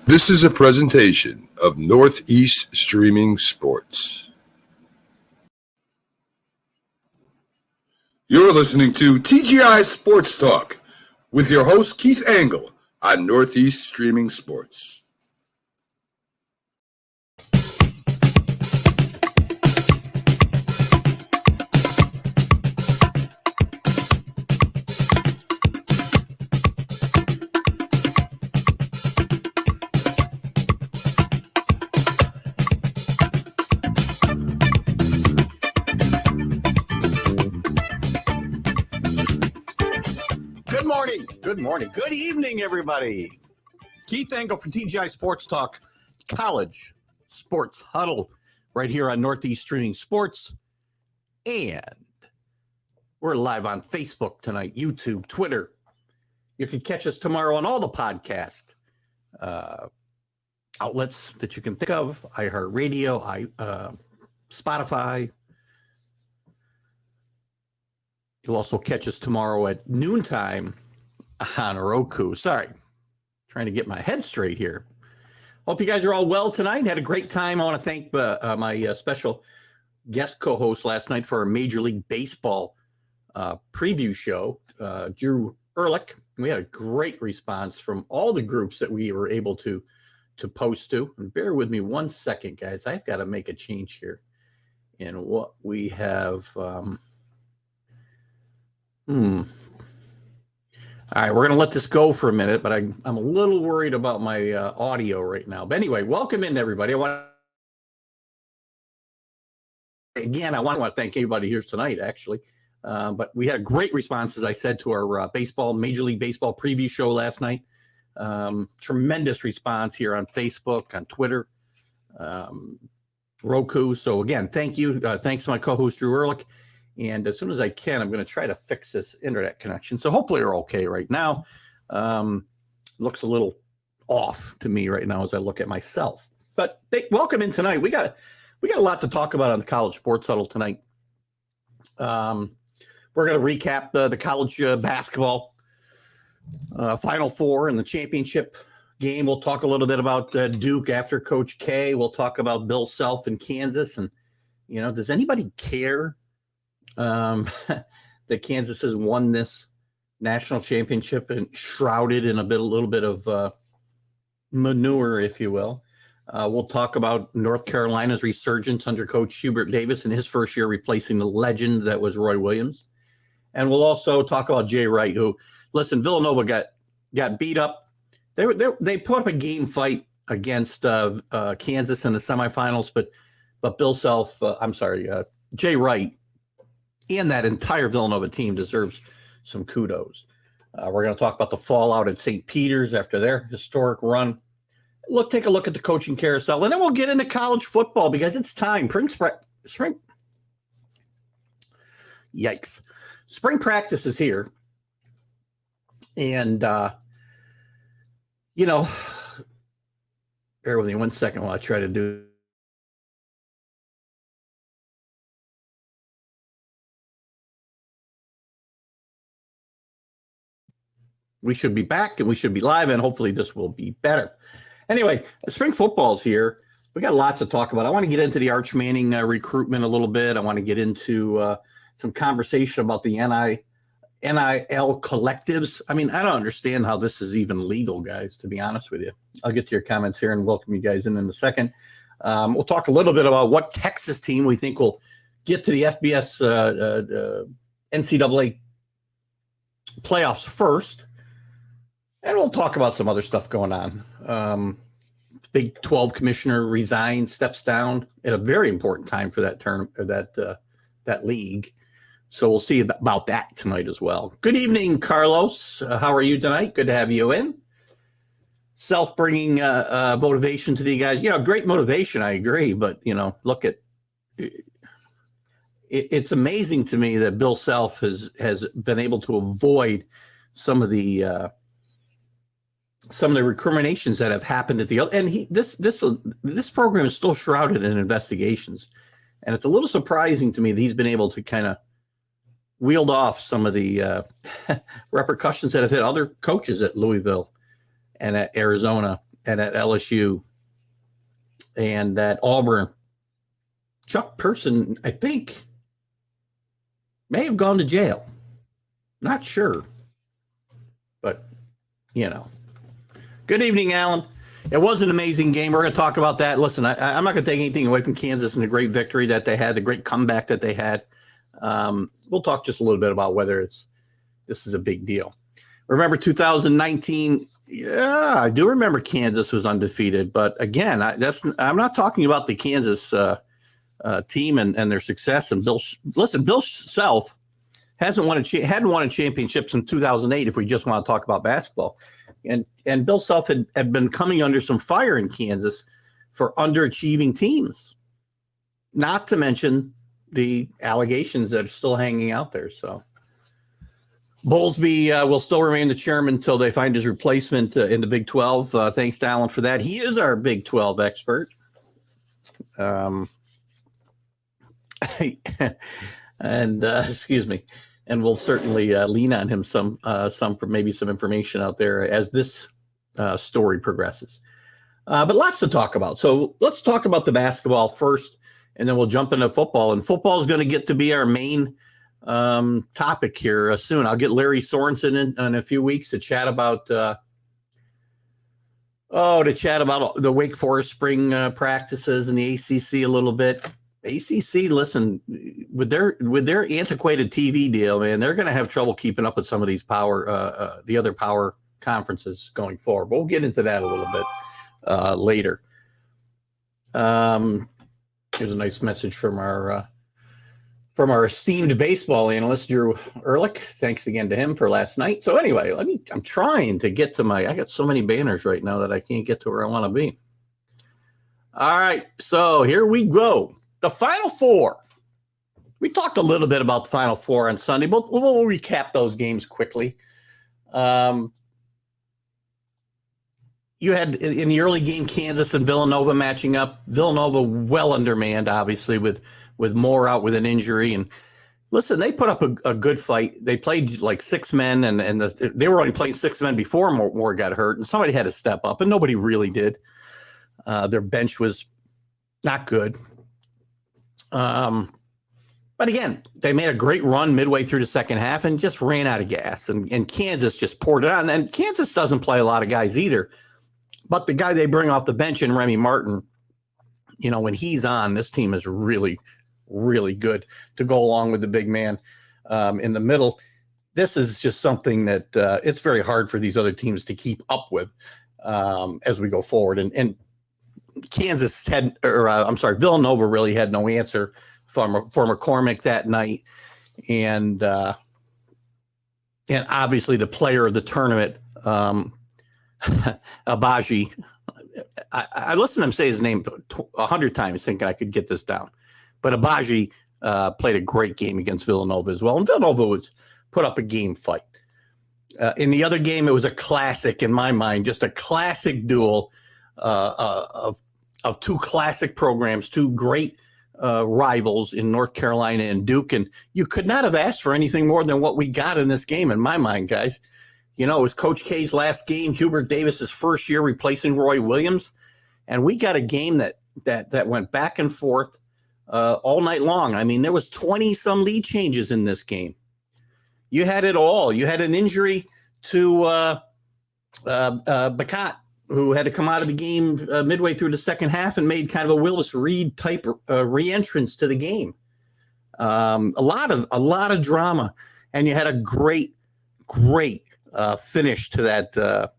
This is a presentation of Northeast Streaming Sports. You're listening to TGI Sports Talk with your host Keith Angle on Northeast Streaming Sports. Good morning. Good evening, everybody. Keith Angle from TGI Sports Talk, College Sports Huddle, right here on Northeast Streaming Sports. And we're live on Facebook tonight, YouTube, Twitter. You can catch us tomorrow on all the podcast outlets that you can think of, iHeartRadio, Spotify. You'll also catch us tomorrow at noontime on Roku. Sorry, trying to get my head straight here. Hope you guys are all well tonight. Had a great time. I want to thank my special guest co-host last night for our Major League Baseball preview show, Drew Ehrlich. We had a great response from all the groups that we were able to post to. And bear with me one second, guys. I've got to make a change here in what we have. All right, we're going to let this go for a minute, but I'm a little worried about my audio right now. But anyway, welcome in, everybody. I want to thank everybody here tonight, actually. But we had a great response, as I said, to our Major League Baseball preview show last night. Tremendous response here on Facebook, on Twitter, Roku. So, again, thank you. Thanks to my co-host, Drew Ehrlich. And as soon as I can, I'm going to try to fix this internet connection. So hopefully you're okay right now. Looks a little off to me right now as I look at myself. But welcome in tonight. We got a lot to talk about on the College Sports Huddle tonight. We're going to recap the college basketball Final Four and the championship game. We'll talk a little bit about Duke after Coach K. We'll talk about Bill Self in Kansas. And, does anybody care that Kansas has won this national championship and shrouded in a little bit of manure, if you will? We'll talk about North Carolina's resurgence under Coach Hubert Davis in his first year, replacing the legend that was Roy Williams. And we'll also talk about Jay Wright, who, listen, Villanova got beat up. They put up a game fight against Kansas in the semifinals, but Bill Self, Jay Wright, and that entire Villanova team deserves some kudos. We're going to talk about the fallout at St. Peter's after their historic run. Take a look at the coaching carousel, and then we'll get into college football because it's time. Spring practice is here. And, bear with me one second while I try to do. We should be back and we should be live, and hopefully this will be better. Anyway, spring football's here. We got lots to talk about. I want to get into the Arch Manning recruitment a little bit. I want to get into some conversation about the NIL collectives. I don't understand how this is even legal, guys, to be honest with you. I'll get to your comments here and welcome you guys in a second. We'll talk a little bit about what Texas team we think will get to the FBS NCAA playoffs first. And we'll talk about some other stuff going on. Big 12 commissioner resigns, steps down at a very important time for that term, or that league. So we'll see about that tonight as well. Good evening, Carlos. How are you tonight? Good to have you in. Self bringing motivation to the guys. Great motivation. I agree, but look at it. It's amazing to me that Bill Self has been able to avoid some of the recriminations that have happened at the other, and this program is still shrouded in investigations, and it's a little surprising to me that he's been able to kind of wield off some of the repercussions that have hit other coaches at Louisville and at Arizona and at LSU and at Auburn. Chuck Person, I think, may have gone to jail. Not sure. But, Good evening, Alan. It was an amazing game. We're going to talk about that. Listen, I'm not going to take anything away from Kansas and the great victory that they had, the great comeback that they had. We'll talk just a little bit about whether this is a big deal. Remember 2019? Yeah, I do remember Kansas was undefeated. But again, I'm not talking about the Kansas team and their success. And Bill Self hadn't won a championship since 2008. If we just want to talk about basketball, and Bill Self had been coming under some fire in Kansas for underachieving teams, not to mention the allegations that are still hanging out there. So Bowlesby will still remain the chairman until they find his replacement in the Big 12. Thanks to Alan for that. He is our Big 12 expert. Excuse me. And we'll certainly lean on him some for maybe some information out there as this story progresses. But lots to talk about. So let's talk about the basketball first, and then we'll jump into football. And football is going to get to be our main topic here soon. I'll get Larry Sorensen in a few weeks to chat about the Wake Forest spring practices and the ACC a little bit. ACC, listen, with their antiquated TV deal, man, they're going to have trouble keeping up with some of these the other power conferences going forward. But we'll get into that a little bit later. Here's a nice message from our esteemed baseball analyst, Drew Ehrlich. Thanks again to him for last night. So anyway, I'm trying to get to I got so many banners right now that I can't get to where I want to be. All right, so here we go. The Final Four. We talked a little bit about the Final Four on Sunday, but we'll recap those games quickly. You had in the early game Kansas and Villanova matching up. Villanova well undermanned, obviously, with Moore out with an injury. And listen, they put up a good fight. They played like six men, and they were only playing six men before Moore got hurt, and somebody had to step up, and nobody really did. Their bench was not good. But again, they made a great run midway through the second half and just ran out of gas. And Kansas just poured it on. And Kansas doesn't play a lot of guys either. But the guy they bring off the bench in Remy Martin, when he's on, this team is really, really good to go along with the big man in the middle. This is just something that it's very hard for these other teams to keep up with as we go forward. And Villanova really had no answer for McCormick that night. And obviously the player of the tournament, Abaji, I listened to him say his name 100 times thinking I could get this down. But Abaji played a great game against Villanova as well. And Villanova was put up a game fight. In the other game, it was a classic in my mind, just a classic duel of two classic programs, two great rivals in North Carolina and Duke. And you could not have asked for anything more than what we got in this game, in my mind, guys. It was Coach K's last game, Hubert Davis's first year replacing Roy Williams. And we got a game that went back and forth all night long. I mean, there was 20-some lead changes in this game. You had it all. You had an injury to Bacat, who had to come out of the game midway through the second half and made kind of a Willis Reed type re-entrance to the game. A lot of drama, and you had a great finish to that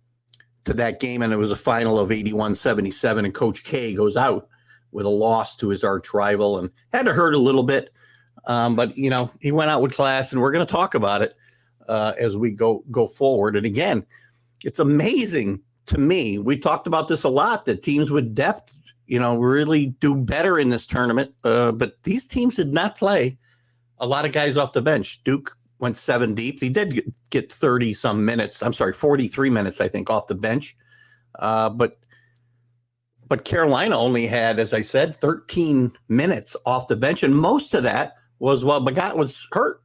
game, and it was a final of 81-77, and Coach K goes out with a loss to his arch rival, and had to hurt a little bit, but he went out with class, and we're going to talk about it as we go forward. And again, it's amazing to me. We talked about this a lot, that teams with depth, really do better in this tournament. But these teams did not play a lot of guys off the bench. Duke went 7 deep. He did get 30-some minutes. I'm sorry, 43 minutes, I think, off the bench. But Carolina only had, as I said, 13 minutes off the bench. And most of that was while Bagat was hurt.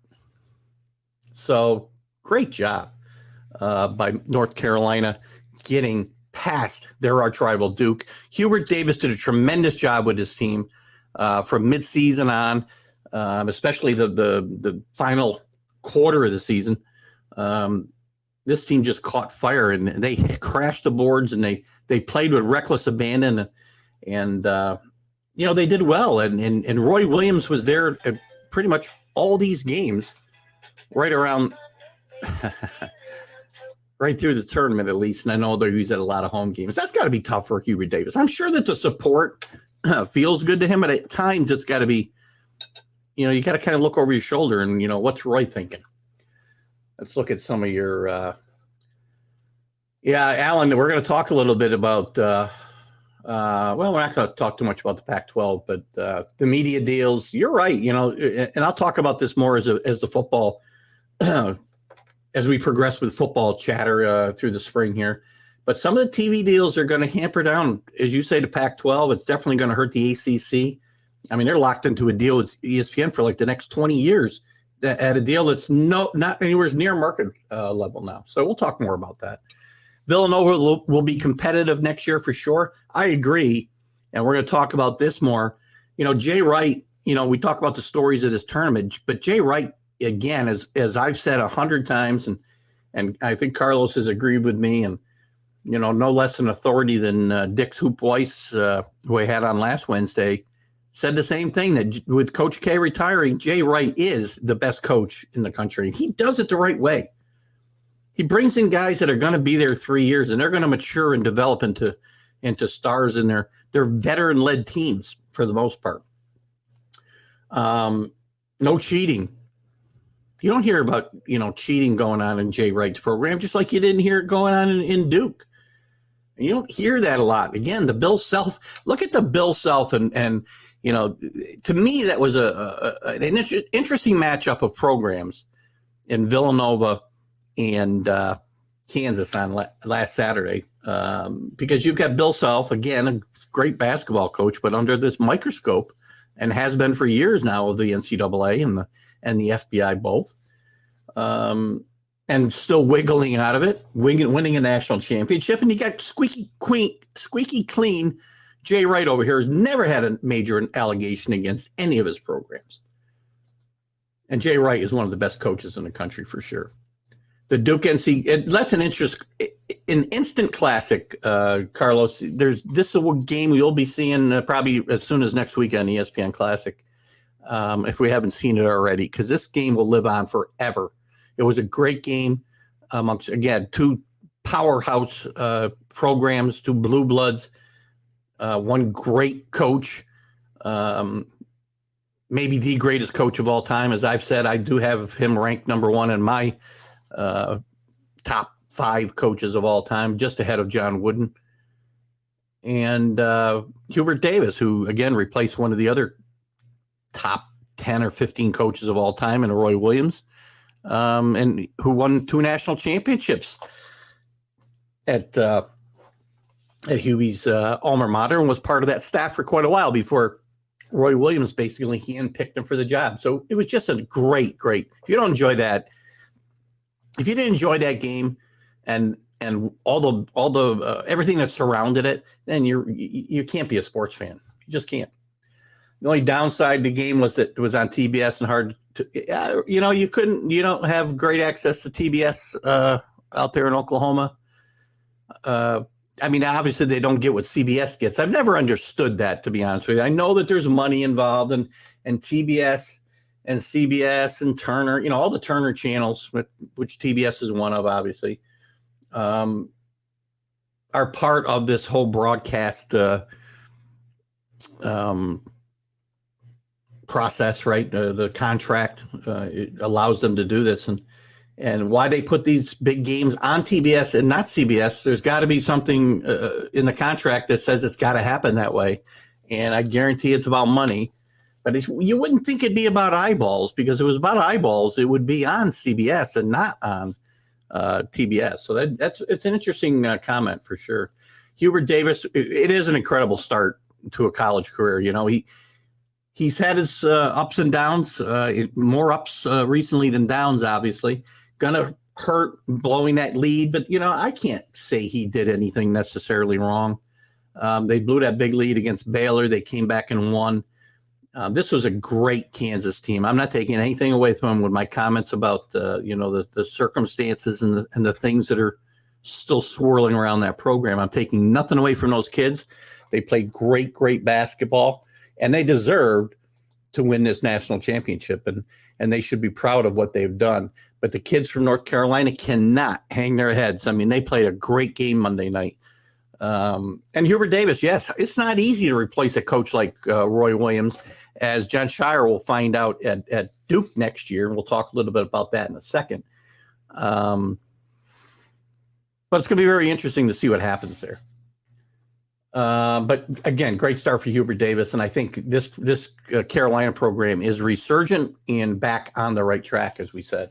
So great job by North Carolina getting past their arch rival Duke. Hubert Davis did a tremendous job with his team from midseason on, especially the final quarter of the season. This team just caught fire, and they crashed the boards, and they played with reckless abandon, and they did well. And Roy Williams was there at pretty much all these games, right around. Right through the tournament, at least. And I know they're using a lot of home games. That's got to be tough for Hubert Davis. I'm sure that the support feels good to him, but at times it's got to be, you got to kind of look over your shoulder and, what's Roy thinking? Let's look at some of your, Alan, we're going to talk a little bit about, we're not going to talk too much about the Pac-12, but the media deals, you're right, and I'll talk about this more as the football as we progress with football chatter through the spring here. But some of the TV deals are going to hamper down, as you say, the Pac-12. It's definitely going to hurt the ACC. I mean, they're locked into a deal with ESPN for like the next 20 years at a deal that's not anywhere near market level now. So we'll talk more about that. Villanova will be competitive next year for sure. I agree. And we're going to talk about this more. Jay Wright, we talk about the stories of this tournament, but Jay Wright, again, as I've said 100 times, and I think Carlos has agreed with me, and no less an authority than Dick's Hoop Weiss, who I had on last Wednesday, said the same thing, that with Coach K retiring, Jay Wright is the best coach in the country. He does it the right way. He brings in guys that are going to be there 3 years, and they're going to mature and develop into stars in their veteran-led teams for the most part. No cheating. You don't hear about, cheating going on in Jay Wright's program, just like you didn't hear it going on in Duke. And you don't hear that a lot. Again, the Bill Self, look at the Bill Self, and to me, that was an interesting matchup of programs in Villanova and Kansas on last Saturday, because you've got Bill Self, again, a great basketball coach, but under this microscope, and has been for years now, of the NCAA and the FBI both, and still wiggling out of it, winning a national championship. And you got squeaky clean Jay Wright over here, has never had a major allegation against any of his programs. And Jay Wright is one of the best coaches in the country for sure. The Duke that's an instant classic, Carlos. This is a game you'll be seeing probably as soon as next week on ESPN Classic, if we haven't seen it already, because this game will live on forever. It was a great game amongst, again, two powerhouse programs, two blue bloods, one great coach, maybe the greatest coach of all time. As I've said, I do have him ranked number one in my top 5 coaches of all time, just ahead of John Wooden. And Hubert Davis, who, again, replaced one of the other top 10 or 15 coaches of all time in Roy Williams, and who won 2 national championships at Hubie's alma mater, and was part of that staff for quite a while before Roy Williams basically handpicked him for the job. So it was just a great. If you don't enjoy that, if you didn't enjoy that game and all the everything that surrounded it, then you can't be a sports fan. You just can't. The only downside the game was that it was on TBS and hard to, you don't have great access to TBS out there in Oklahoma. I mean, obviously they don't get what CBS gets. I've never understood that, to be honest with you. I know that there's money involved, and TBS and CBS and Turner, all the Turner channels, which TBS is one of, obviously, are part of this whole broadcast process, right? The contract it allows them to do this, and why they put these big games on TBS and not CBS. There's got to be something in the contract that says it's got to happen that way, and I guarantee it's about money. But you wouldn't think it'd be about eyeballs, because if it was about eyeballs, it would be on CBS and not on TBS. So it's an interesting comment for sure. Hubert Davis, it is an incredible start to a college career. He's had his ups and downs, more ups recently than downs, obviously. Gonna hurt blowing that lead, but I can't say he did anything necessarily wrong. They blew that big lead against Baylor. They came back and won. This was a great Kansas team. I'm not taking anything away from them with my comments about the circumstances and the things that are still swirling around that program. I'm taking nothing away from those kids. They played great basketball, and they deserved to win this national championship, and they should be proud of what they've done. But the kids from North Carolina cannot hang their heads. I mean, they played a great game Monday night. And Hubert Davis, yes, it's not easy to replace a coach like Roy Williams, as John Shire will find out at Duke next year. And we'll talk a little bit about that in a second. But it's going to be very interesting to see what happens there. But again, great start for Hubert Davis. And I think this Carolina program is resurgent and back on the right track, as we said.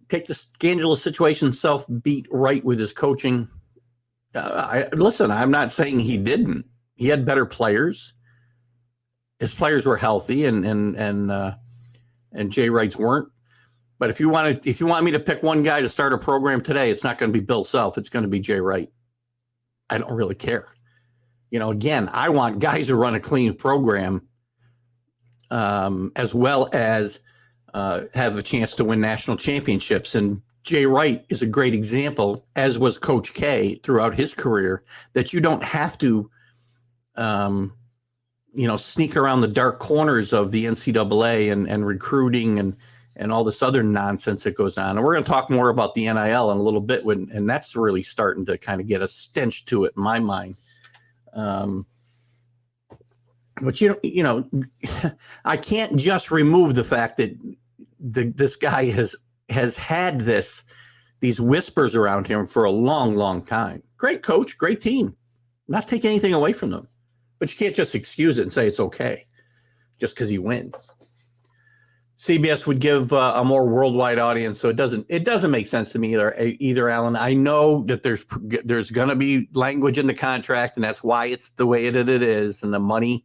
Take the scandalous situation self beat Wright with his coaching. Listen, I'm not saying he didn't. He had better players. His players were healthy, and Jay Wright's weren't. But if you want me to pick one guy to start a program today, it's not going to be Bill Self. It's going to be Jay Wright. I don't really care. Again, I want guys who run a clean program, as well as have a chance to win national championships. And Jay Wright is a great example, as was Coach K throughout his career, that you don't have to, sneak around the dark corners of the NCAA and recruiting and all this other nonsense that goes on. And we're going to talk more about the NIL in a little bit, and that's really starting to kind of get a stench to it in my mind. But I can't just remove the fact that this guy has had these whispers around him for a long time. Great coach, great team. Not taking anything away from them, but you can't just excuse it and say it's okay just because he wins. CBS would give a more worldwide audience, so it doesn't make sense to me either, Alan. I know that there's going to be language in the contract, and that's why it's the way it is, and the money.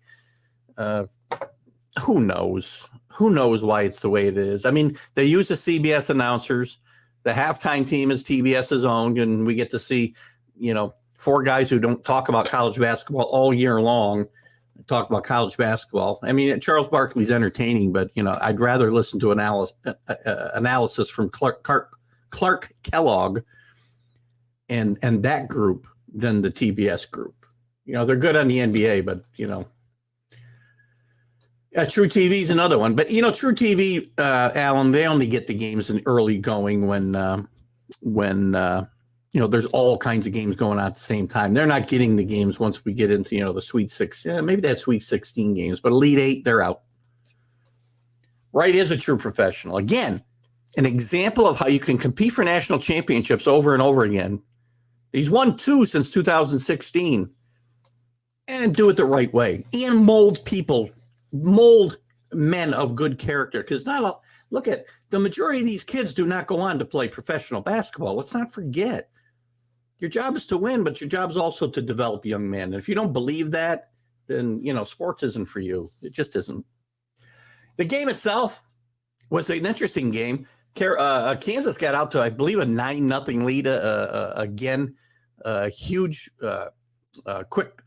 Who knows? Who knows why it's the way it is? I mean, they use the CBS announcers. The halftime team is TBS's own, and we get to see, four guys who don't talk about college basketball all year long talk about college basketball. I mean, Charles Barkley's entertaining, but I'd rather listen to analysis from Clark Kellogg and that group than the TBS group. They're good on the NBA, but True TV is another one. But True TV, Alan, they only get the games in early going when there's all kinds of games going on at the same time. They're not getting the games once we get into, the Sweet 16. Maybe that Sweet 16 games, but Elite 8, they're out. Wright is a true professional. Again, an example of how you can compete for national championships over and over again. He's won 2 since 2016 and do it the right way and mold men of good character. Because look at the majority of these kids do not go on to play professional basketball. Let's not forget. Your job is to win, but your job is also to develop young men. And if you don't believe that, then, sports isn't for you. It just isn't. The game itself was an interesting game. Kansas got out to, I believe, a 9-0 lead again. Huge,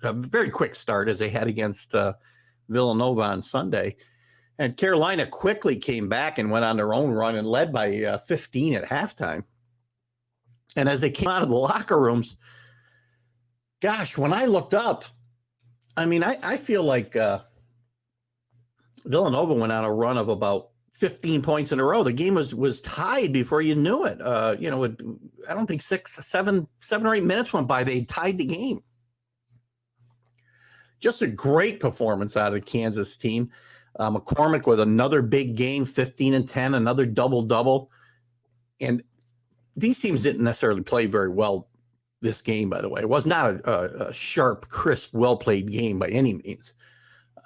very quick start as they had against Villanova on Sunday. And Carolina quickly came back and went on their own run and led by 15 at halftime. And as they came out of the locker rooms, gosh, when I looked up, I mean, I feel like Villanova went on a run of about 15 points in a row. The game was tied before you knew it. I don't think 7 or 8 minutes went by. They tied the game. Just a great performance out of the Kansas team. McCormick with another big game, 15 and 10, another double-double. And these teams didn't necessarily play very well this game, by the way. It was not a sharp, crisp, well-played game by any means.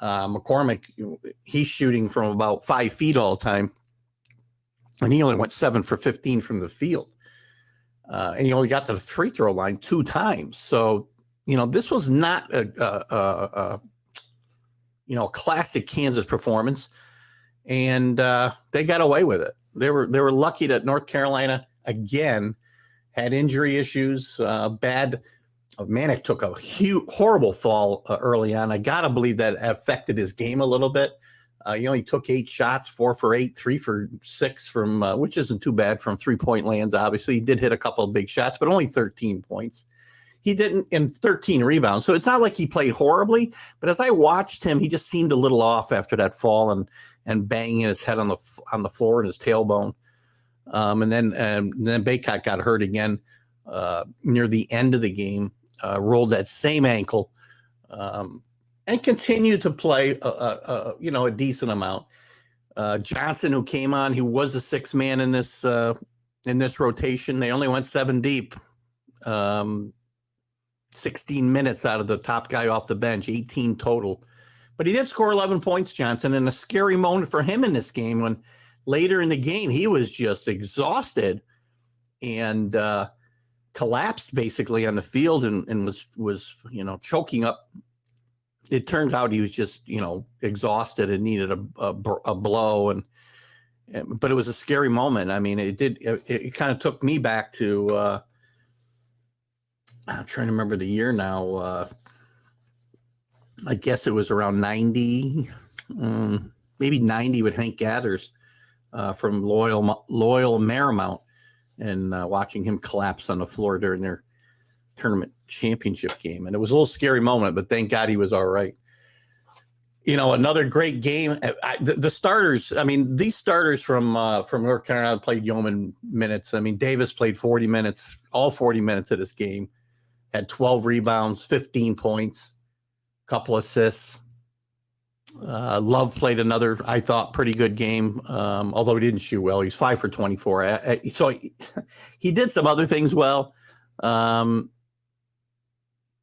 McCormick, he's shooting from about 5 feet all the time, and he only went 7 for 15 from the field. And he only got to the free throw line 2 times. So, this was not a classic Kansas performance, and they got away with it. They were lucky that North Carolina again had injury issues. Manick took a horrible fall early on. I gotta believe that affected his game a little bit. He only took 8 shots, 4 for 8, 3 for 6 from, which isn't too bad from 3-point lands. Obviously, he did hit a couple of big shots, but only 13 points. He didn't, and 13 rebounds. So it's not like he played horribly. But as I watched him, he just seemed a little off after that fall and banging his head on the floor and his tailbone. And then Baycott got hurt again near the end of the game. Rolled that same ankle. And continued to play, a decent amount. Johnson, who came on, he was a 6th man in this rotation. They only went 7 deep, 16 minutes out of the top guy off the bench, 18 total. But he did score 11 points, Johnson, and a scary moment for him in this game when later in the game he was just exhausted and collapsed basically on the field and was choking up. It turns out he was just, exhausted and needed a blow. But it was a scary moment. I mean, it kind of took me back to, I'm trying to remember the year now. I guess it was around 90, maybe 90 with Hank Gathers from Loyal Marymount, and watching him collapse on the floor during their tournament championship game. And it was a little scary moment, but thank God he was all right. Another great game. The starters, these starters from North Carolina played yeoman minutes. Davis played 40 minutes, all 40 minutes of this game, had 12 rebounds, 15 points, couple assists. Love played another, I thought, pretty good game, although he didn't shoot well. He's 5 for 24. So he did some other things well.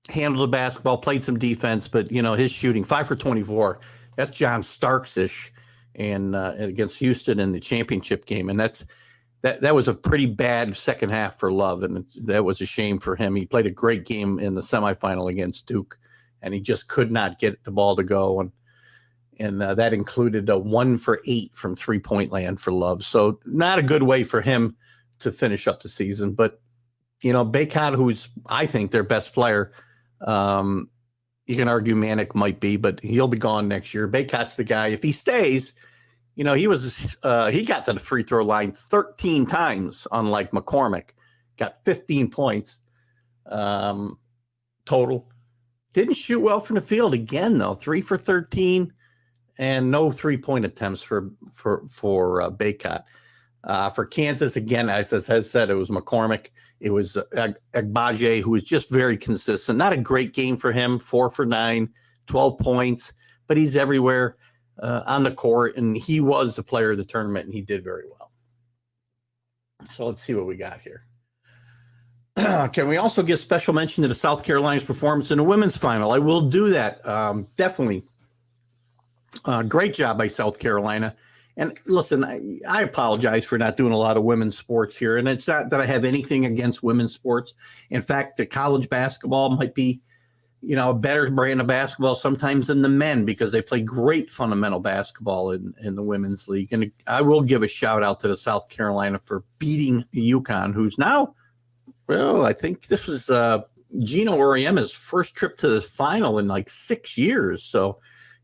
Handled the basketball, played some defense, but his shooting 5 for 24. That's John Starks-ish, and against Houston in the championship game, and that was a pretty bad second half for Love, and that was a shame for him. He played a great game in the semifinal against Duke, and he just could not get the ball to go, and that included a 1 for 8 from 3-point land for Love. So not a good way for him to finish up the season, but Baycott, who's I think their best player. You can argue Manick might be, but he'll be gone next year. Baycott's the guy. If he stays, he got to the free throw line 13 times, unlike McCormick. Got 15 points total. Didn't shoot well from the field again, though. 3 for 13, and no 3-point attempts for Baycott. For Kansas, again, as I said, it was McCormick. It was Agbaje, who was just very consistent. Not a great game for him, 4 for 9, 12 points, but he's everywhere on the court, and he was the player of the tournament, and he did very well. So let's see what we got here. Can we also give special mention to the South Carolina's performance in the women's final? I will do that, definitely. Great job by South Carolina. And listen, I apologize for not doing a lot of women's sports here. And it's not that I have anything against women's sports. In fact, the college basketball might be, a better brand of basketball sometimes than the men, because they play great fundamental basketball in the women's league. And I will give a shout out to the South Carolina for beating UConn, who's now, well, I think this was Gino Auriemma's first trip to the final in like 6 years. So,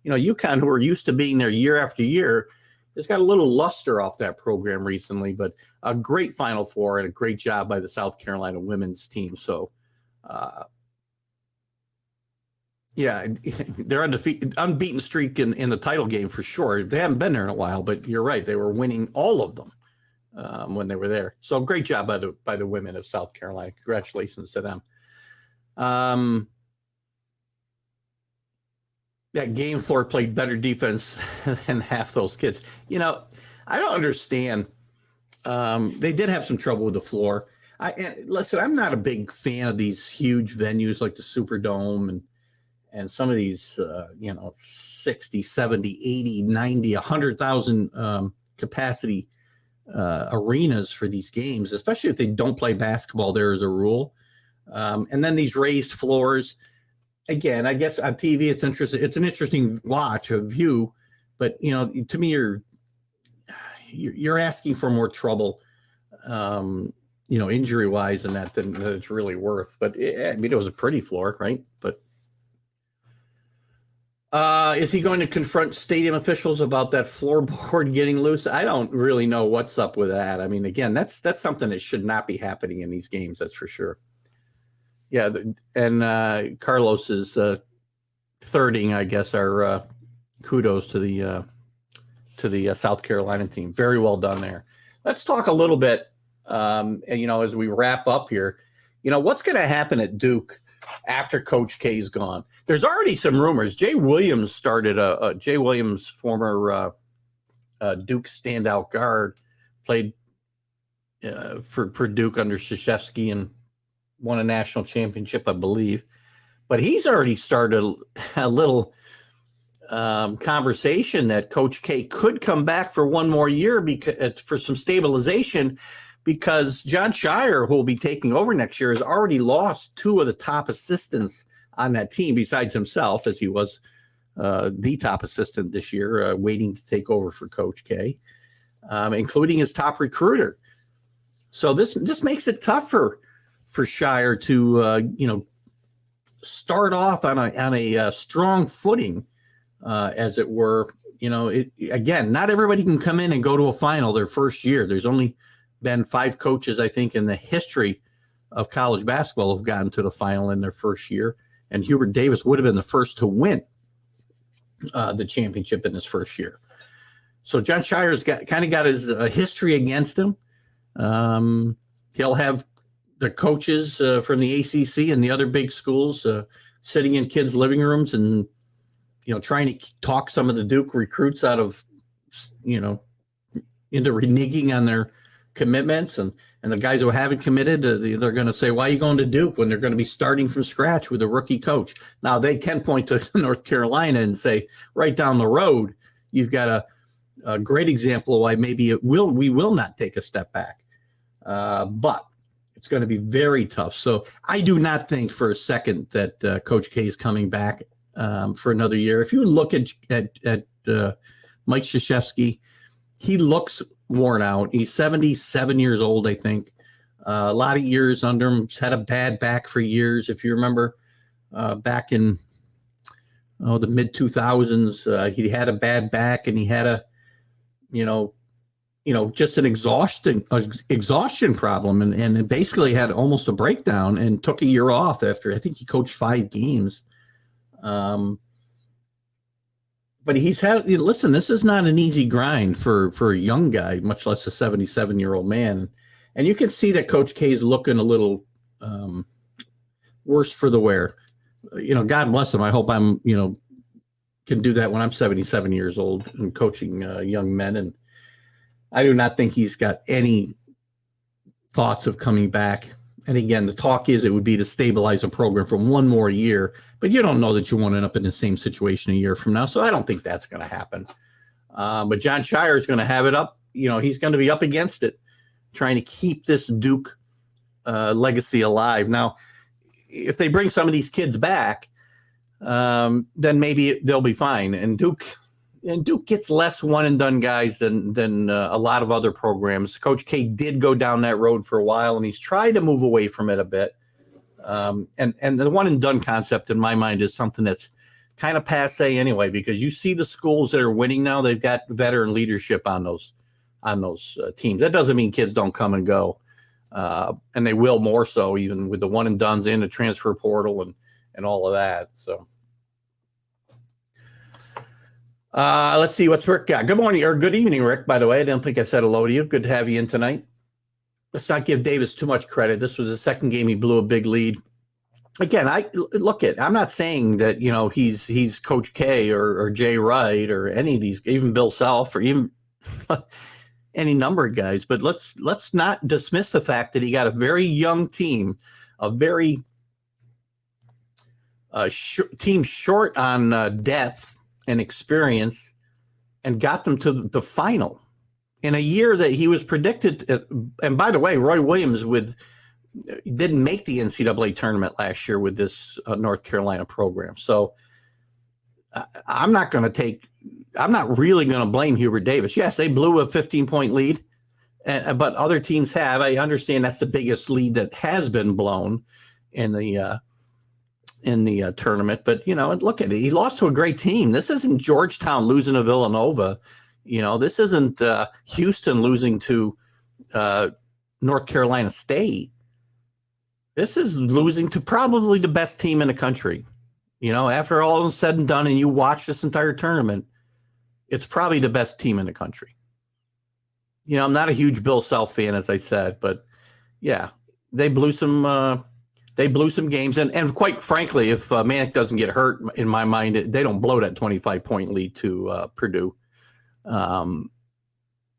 UConn, who are used to being there year after year, has got a little luster off that program recently, but a great Final Four and a great job by the South Carolina women's team. So, they're unbeaten streak in the title game for sure. They haven't been there in a while, but you're right. They were winning all of them when they were there. So great job by the women of South Carolina. Congratulations to them. That game floor played better defense than half those kids. I don't understand. They did have some trouble with the floor. Listen, I'm not a big fan of these huge venues like the Superdome and some of these, 60, 70, 80, 90, 100,000 capacity arenas for these games, especially if they don't play basketball there as a rule. And then these raised floors. Again, I guess on TV it's interesting. It's an interesting watch, a view, but to me, you're asking for more trouble, injury wise than it's really worth. But it was a pretty floor, right? But is he going to confront stadium officials about that floorboard getting loose? I don't really know what's up with that. I mean, again, that's something that should not be happening in these games. That's for sure. Yeah, and Carlos is thirding, I guess, our kudos to the South Carolina team. Very well done there. Let's talk a little bit, as we wrap up here. What's going to happen at Duke after Coach K's gone? There's already some rumors. Jay Williams, former Duke standout guard, played for Duke under Krzyzewski and won a national championship, I believe. But he's already started a little conversation that Coach K could come back for one more year for some stabilization, because John Shire, who will be taking over next year, has already lost two of the top assistants on that team besides himself, as he was the top assistant this year, waiting to take over for Coach K, including his top recruiter. So this makes it tougher for Shire to start off on a strong footing, as it were. Again, not everybody can come in and go to a final their first year. There's only been 5 coaches, I think, in the history of college basketball who've gotten to the final in their first year. And Hubert Davis would have been the first to win the championship in his first year. So John Shire's got his history against him. He'll have the coaches from the ACC and the other big schools sitting in kids' living rooms and, trying to talk some of the Duke recruits out of, into reneging on their commitments. And the guys who haven't committed, they're going to say, why are you going to Duke when they're going to be starting from scratch with a rookie coach? Now, they can point to North Carolina and say, right down the road, you've got a great example of why maybe we will not take a step back. But it's going to be very tough. So I do not think for a second that Coach K is coming back for another year. If you look at Mike Krzyzewski, he looks worn out. He's 77 years old, I think. A lot of years under him. He's had a bad back for years. If you remember back in the mid-2000s, he had a bad back, and he had just an exhaustion problem, and it basically had almost a breakdown and took a year off after, I think he coached 5 games. But he's listen, this is not an easy grind for a young guy, much less a 77-year-old man. And you can see that Coach K is looking a little worse for the wear. God bless him. I hope I'm, can do that when I'm 77 years old and coaching young men. And I do not think he's got any thoughts of coming back. And again, the talk is it would be to stabilize a program for one more year, but you don't know that you won't end up in the same situation a year from now. So I don't think that's going to happen. But John Shire is going to have it up. He's going to be up against it, trying to keep this Duke legacy alive. Now, if they bring some of these kids back, then maybe they'll be fine. And Duke gets less one and done guys than a lot of other programs. Coach K did go down that road for a while, and he's tried to move away from it a bit. And the one and done concept in my mind is something that's kind of passe anyway, because you see the schools that are winning now, they've got veteran leadership on those teams. That doesn't mean kids don't come and go. And they will more so, even with the one and dones in the transfer portal and all of that. So let's see what's Rick got. Good morning or good evening, Rick, by the way. I don't think I said hello to you. Good to have you in tonight. Let's not give Davis too much credit. This was the second game he blew a big lead. Again, I'm not saying that, he's Coach K or Jay Wright or any of these, even Bill Self or even any number of guys, but let's not dismiss the fact that he got a very young team, a very team short on depth and experience, and got them to the final in a year that he was predicted. And by the way, Roy Williams didn't make the NCAA tournament last year with this North Carolina program. So I'm not going to take I'm not really going to blame Hubert Davis. Yes, they blew a 15-point lead, but other teams have. I understand that's the biggest lead that has been blown in the tournament. But, look at it. He lost to a great team. This isn't Georgetown losing to Villanova. This isn't Houston losing to North Carolina State. This is losing to probably the best team in the country. After all is said and done and you watch this entire tournament, it's probably the best team in the country. I'm not a huge Bill Self fan, as I said, but yeah, they blew some games. And quite frankly, if Manic doesn't get hurt, in my mind, they don't blow that 25-point lead to Purdue. And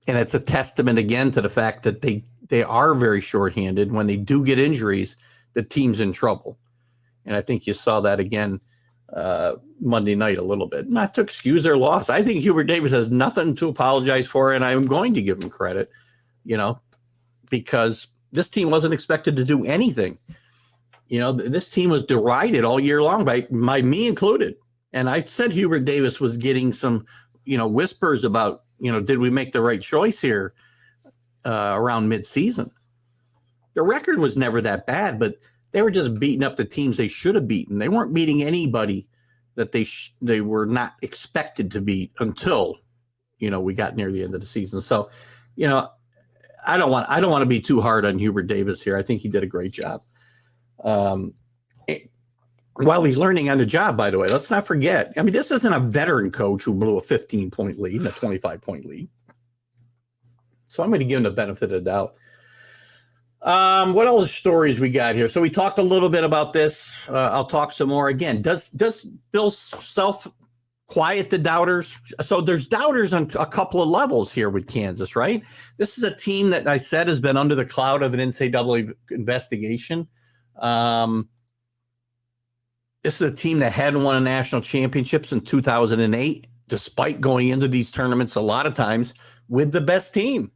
it's a testament again to the fact that they are very shorthanded. When they do get injuries, the team's in trouble. And I think you saw that again Monday night a little bit. Not to excuse their loss. I think Hubert Davis has nothing to apologize for, and I'm going to give him credit, because this team wasn't expected to do anything. This team was derided all year long by me included. And I said Hubert Davis was getting some, whispers about, did we make the right choice here around midseason? The record was never that bad, but they were just beating up the teams they should have beaten. They weren't beating anybody that they were not expected to beat until, we got near the end of the season. So, I don't want to be too hard on Hubert Davis here. I think he did a great job. While he's learning on the job, by the way, let's not forget. I mean, this isn't a veteran coach who blew a 15-point lead and a 25-point lead. So I'm going to give him the benefit of the doubt. What other stories we got here? So we talked a little bit about this. I'll talk some more. Again, does Bill Self quiet the doubters? So there's doubters on a couple of levels here with Kansas, right? This is a team that I said has been under the cloud of an NCAA investigation. This is a team that hadn't won a national championship since 2008, despite going into these tournaments a lot of times with the best team.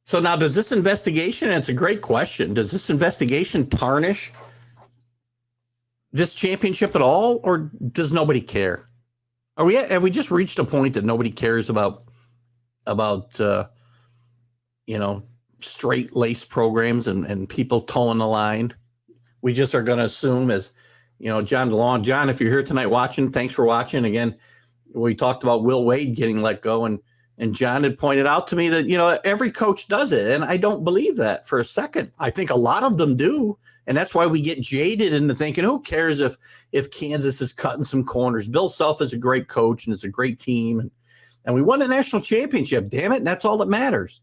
So now, does this investigation, and it's a great question, does this investigation tarnish this championship at all, or does nobody care? Have we just reached a point that nobody cares about straight lace programs and people towing the line? We just are going to assume, as John DeLong. John, if you're here tonight watching, thanks for watching. Again, we talked about Will Wade getting let go, and John had pointed out to me that, every coach does it. And I don't believe that for a second. I think a lot of them do. And that's why we get jaded into thinking, who cares if Kansas is cutting some corners? Bill Self is a great coach and it's a great team. And we won a national championship, damn it. And that's all that matters.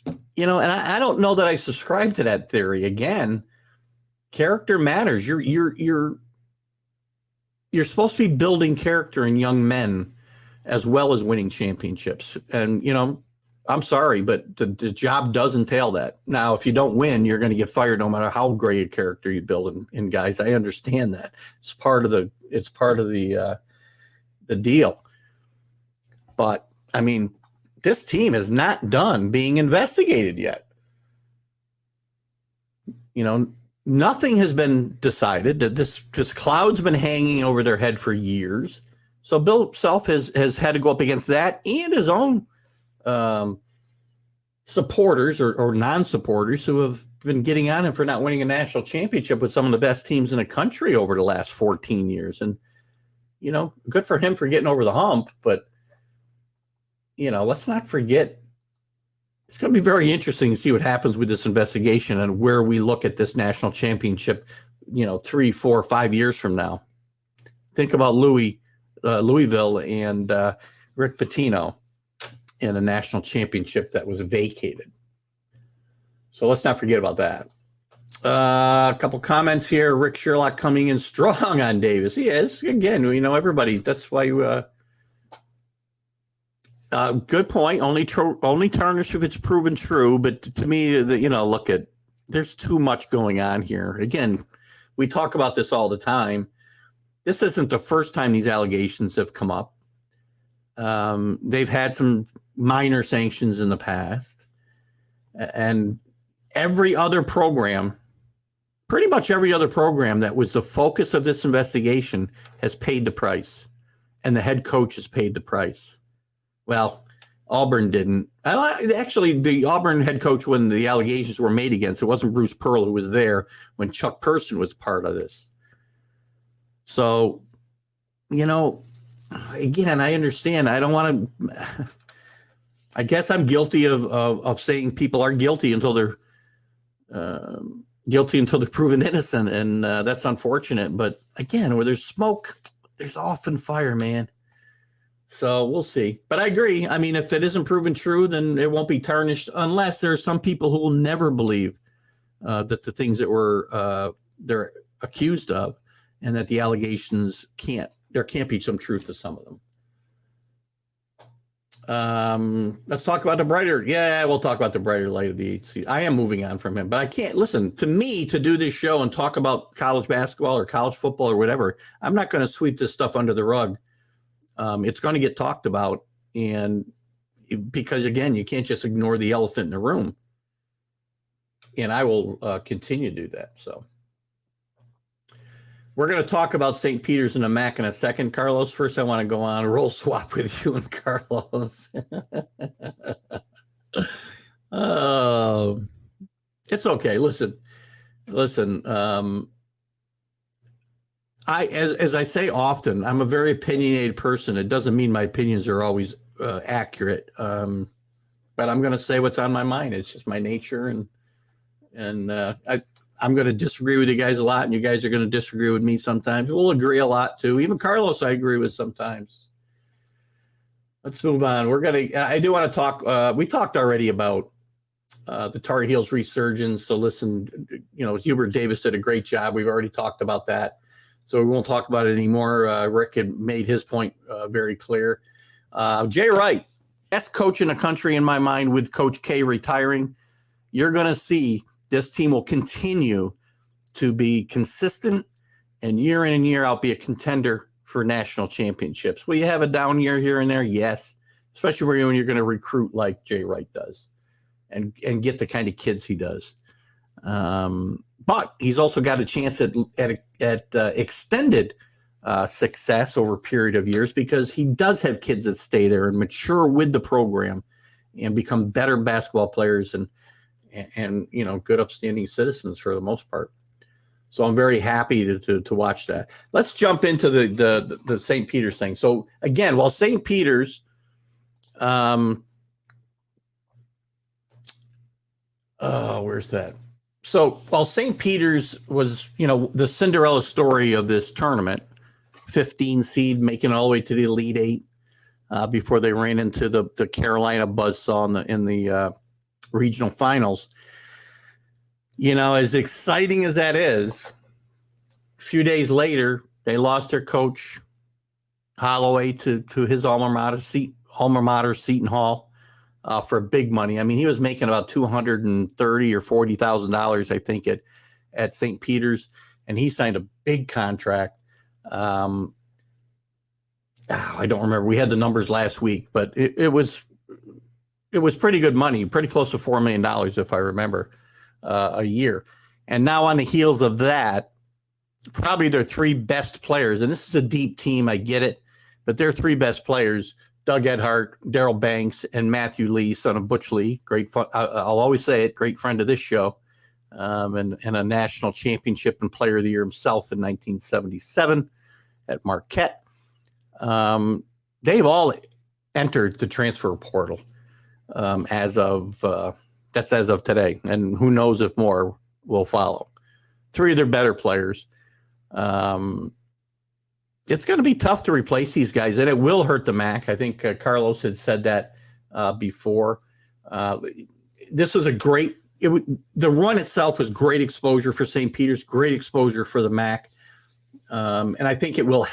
And I don't know that I subscribe to that theory. Again, character matters. You're supposed to be building character in young men as well as winning championships. And, I'm sorry, but the job does entail that. Now, if you don't win, you're going to get fired no matter how great a character you build in guys. I understand that. It's part of the deal. But, I mean, this team is not done being investigated yet. Nothing has been decided. That this cloud's been hanging over their head for years. So Bill Self has had to go up against that and his own supporters or non-supporters who have been getting on him for not winning a national championship with some of the best teams in the country over the last 14 years. And, good for him for getting over the hump. But, let's not forget, it's going to be very interesting to see what happens with this investigation and where we look at this national championship, 3, 4, 5 years from now. Think about Louisville and Rick Pitino in a national championship that was vacated. So let's not forget about that. A couple comments here. Rick Sherlock coming in strong on Davis. He is. Again, everybody. That's why good point. Only tarnish if it's proven true. But to me, there's too much going on here. Again, we talk about this all the time. This isn't the first time these allegations have come up. They've had some minor sanctions in the past. And every other program pretty much every other program that was the focus of this investigation has paid the price, and the head coach has paid the price. Well, Auburn didn't. Actually, the Auburn head coach, when the allegations were made against, it wasn't Bruce Pearl who was there when Chuck Person was part of this. So, again, I understand. I don't want to. I guess I'm guilty of saying people are guilty until they're proven innocent, and that's unfortunate. But again, where there's smoke, there's often fire, man. So we'll see. But I agree. I mean, if it isn't proven true, then it won't be tarnished, unless there are some people who will never believe that the things that they're accused of, and that the allegations there can't be some truth to some of them. Let's talk about the brighter. Yeah, we'll talk about the brighter light of the HC. I am moving on from him, but I can't listen to me to do this show and talk about college basketball or college football or whatever. I'm not going to sweep this stuff under the rug. It's going to get talked about, and because again, you can't just ignore the elephant in the room. And I will continue to do that. So we're going to talk about St. Peter's and the MAC in a second. Carlos, first I want to go on a roll swap with you and Carlos. It's okay. Listen. As I say often, I'm a very opinionated person. It doesn't mean my opinions are always accurate, but I'm going to say what's on my mind. It's just my nature, and I'm going to disagree with you guys a lot, and you guys are going to disagree with me sometimes. We'll agree a lot too. Even Carlos, I agree with sometimes. Let's move on. I do want to talk. We talked already about the Tar Heels resurgence. So listen, Hubert Davis did a great job. We've already talked about that. So we won't talk about it anymore. Rick had made his point very clear. Jay Wright, best coach in the country in my mind, with Coach K retiring. You're going to see this team will continue to be consistent and year in and year out be a contender for national championships. Will you have a down year here and there? Yes, especially when you're going to recruit like Jay Wright does and get the kind of kids he does. But he's also got a chance at extended success over a period of years, because he does have kids that stay there and mature with the program and become better basketball players and good upstanding citizens for the most part. So I'm very happy to watch that. Let's jump into the St. Peter's thing. So again, while St. Peter's where's that? So while St. Peter's was, the Cinderella story of this tournament, 15 seed making it all the way to the Elite Eight before they ran into the Carolina buzzsaw in the regional finals. As exciting as that is, a few days later, they lost their coach, Holloway, to his alma mater, Seton Hall. For big money. I mean, he was making about $230,000 or $40,000, I think, at St. Peter's, and he signed a big contract. I don't remember. We had the numbers last week, but it was pretty good money, pretty close to $4 million, if I remember, a year. And now on the heels of that, probably their three best players, and this is a deep team, I get it, but their three best players, Doug Edhart, Daryl Banks, and Matthew Lee, son of Butch Lee. Great fun. I'll always say it. Great friend of this show, and a national championship and player of the year himself in 1977 at Marquette. They've all entered the transfer portal as of today, and who knows if more will follow. Three of their better players. It's going to be tough to replace these guys, and it will hurt the MAC. I think Carlos had said that before. This was the run itself was great exposure for St. Peter's, great exposure for the MAC, and I think it will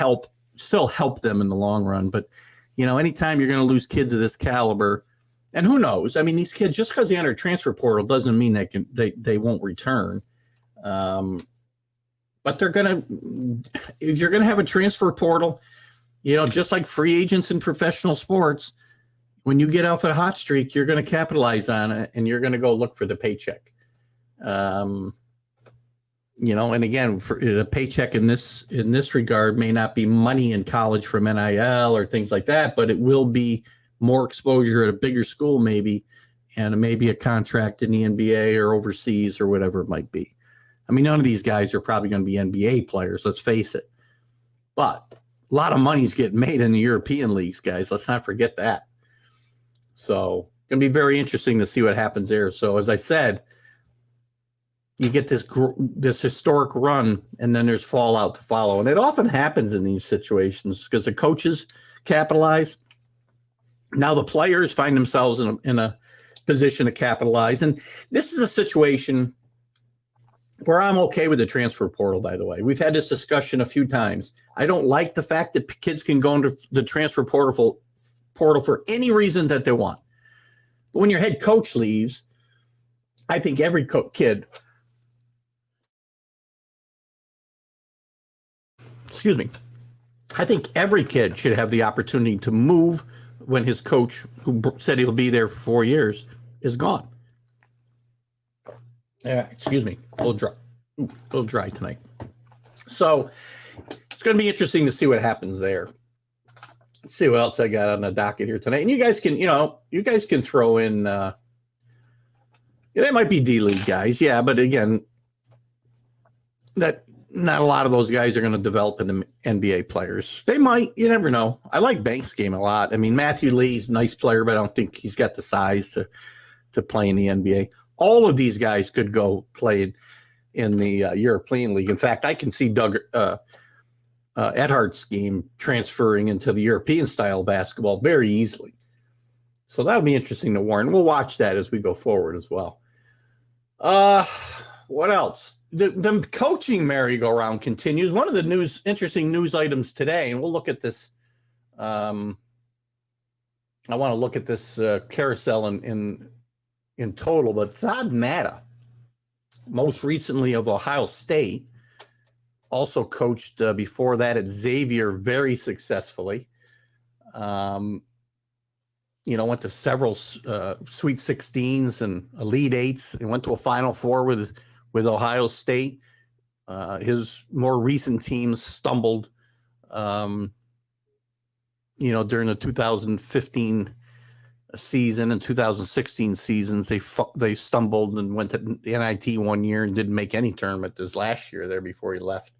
still help them in the long run. But anytime you're going to lose kids of this caliber, and who knows? I mean, these kids, just because they enter transfer portal doesn't mean they won't return. But if you're going to have a transfer portal, just like free agents in professional sports, when you get off a hot streak, you're going to capitalize on it and you're going to go look for the paycheck. And again, for a paycheck in this regard may not be money in college from NIL or things like that, but it will be more exposure at a bigger school maybe, and maybe a contract in the NBA or overseas or whatever it might be. I mean, none of these guys are probably going to be NBA players, let's face it. But a lot of money's getting made in the European leagues, guys. Let's not forget that. So it's going to be very interesting to see what happens there. So as I said, you get this historic run, and then there's fallout to follow. And it often happens in these situations because the coaches capitalize. Now the players find themselves in a position to capitalize. And this is a situation where I'm okay with the transfer portal, by the way. We've had this discussion a few times. I don't like the fact that kids can go into the transfer portal for any reason that they want. But when your head coach leaves, I think every kid, I think every kid should have the opportunity to move when his coach, who said he'll be there for 4 years, is gone. A little dry tonight. So it's going to be interesting to see what happens there. Let's see what else I got on the docket here tonight. And you guys can throw in, they might be D-League guys. Yeah. But again, that not a lot of those guys are going to develop into NBA players. They might, you never know. I like Banks' game a lot. I mean, Matthew Lee's a nice player, but I don't think he's got the size to play in the NBA. All of these guys could go play in the European League. In fact, I can see Doug Edhardt's game transferring into the European style basketball very easily. So that'll be interesting to warn. We'll watch that as we go forward as well. What else? The coaching merry-go-round continues. One of the interesting news items today, and we'll look at this. I want to look at this carousel in total, but Thad Matta, most recently of Ohio State, also coached before that at Xavier very successfully. Went to several Sweet 16s and Elite 8s. He went to a Final Four with Ohio State. His more recent teams stumbled, during the 2015 season and 2016 seasons. They stumbled and went to the NIT one year and didn't make any tournament this last year there before he left.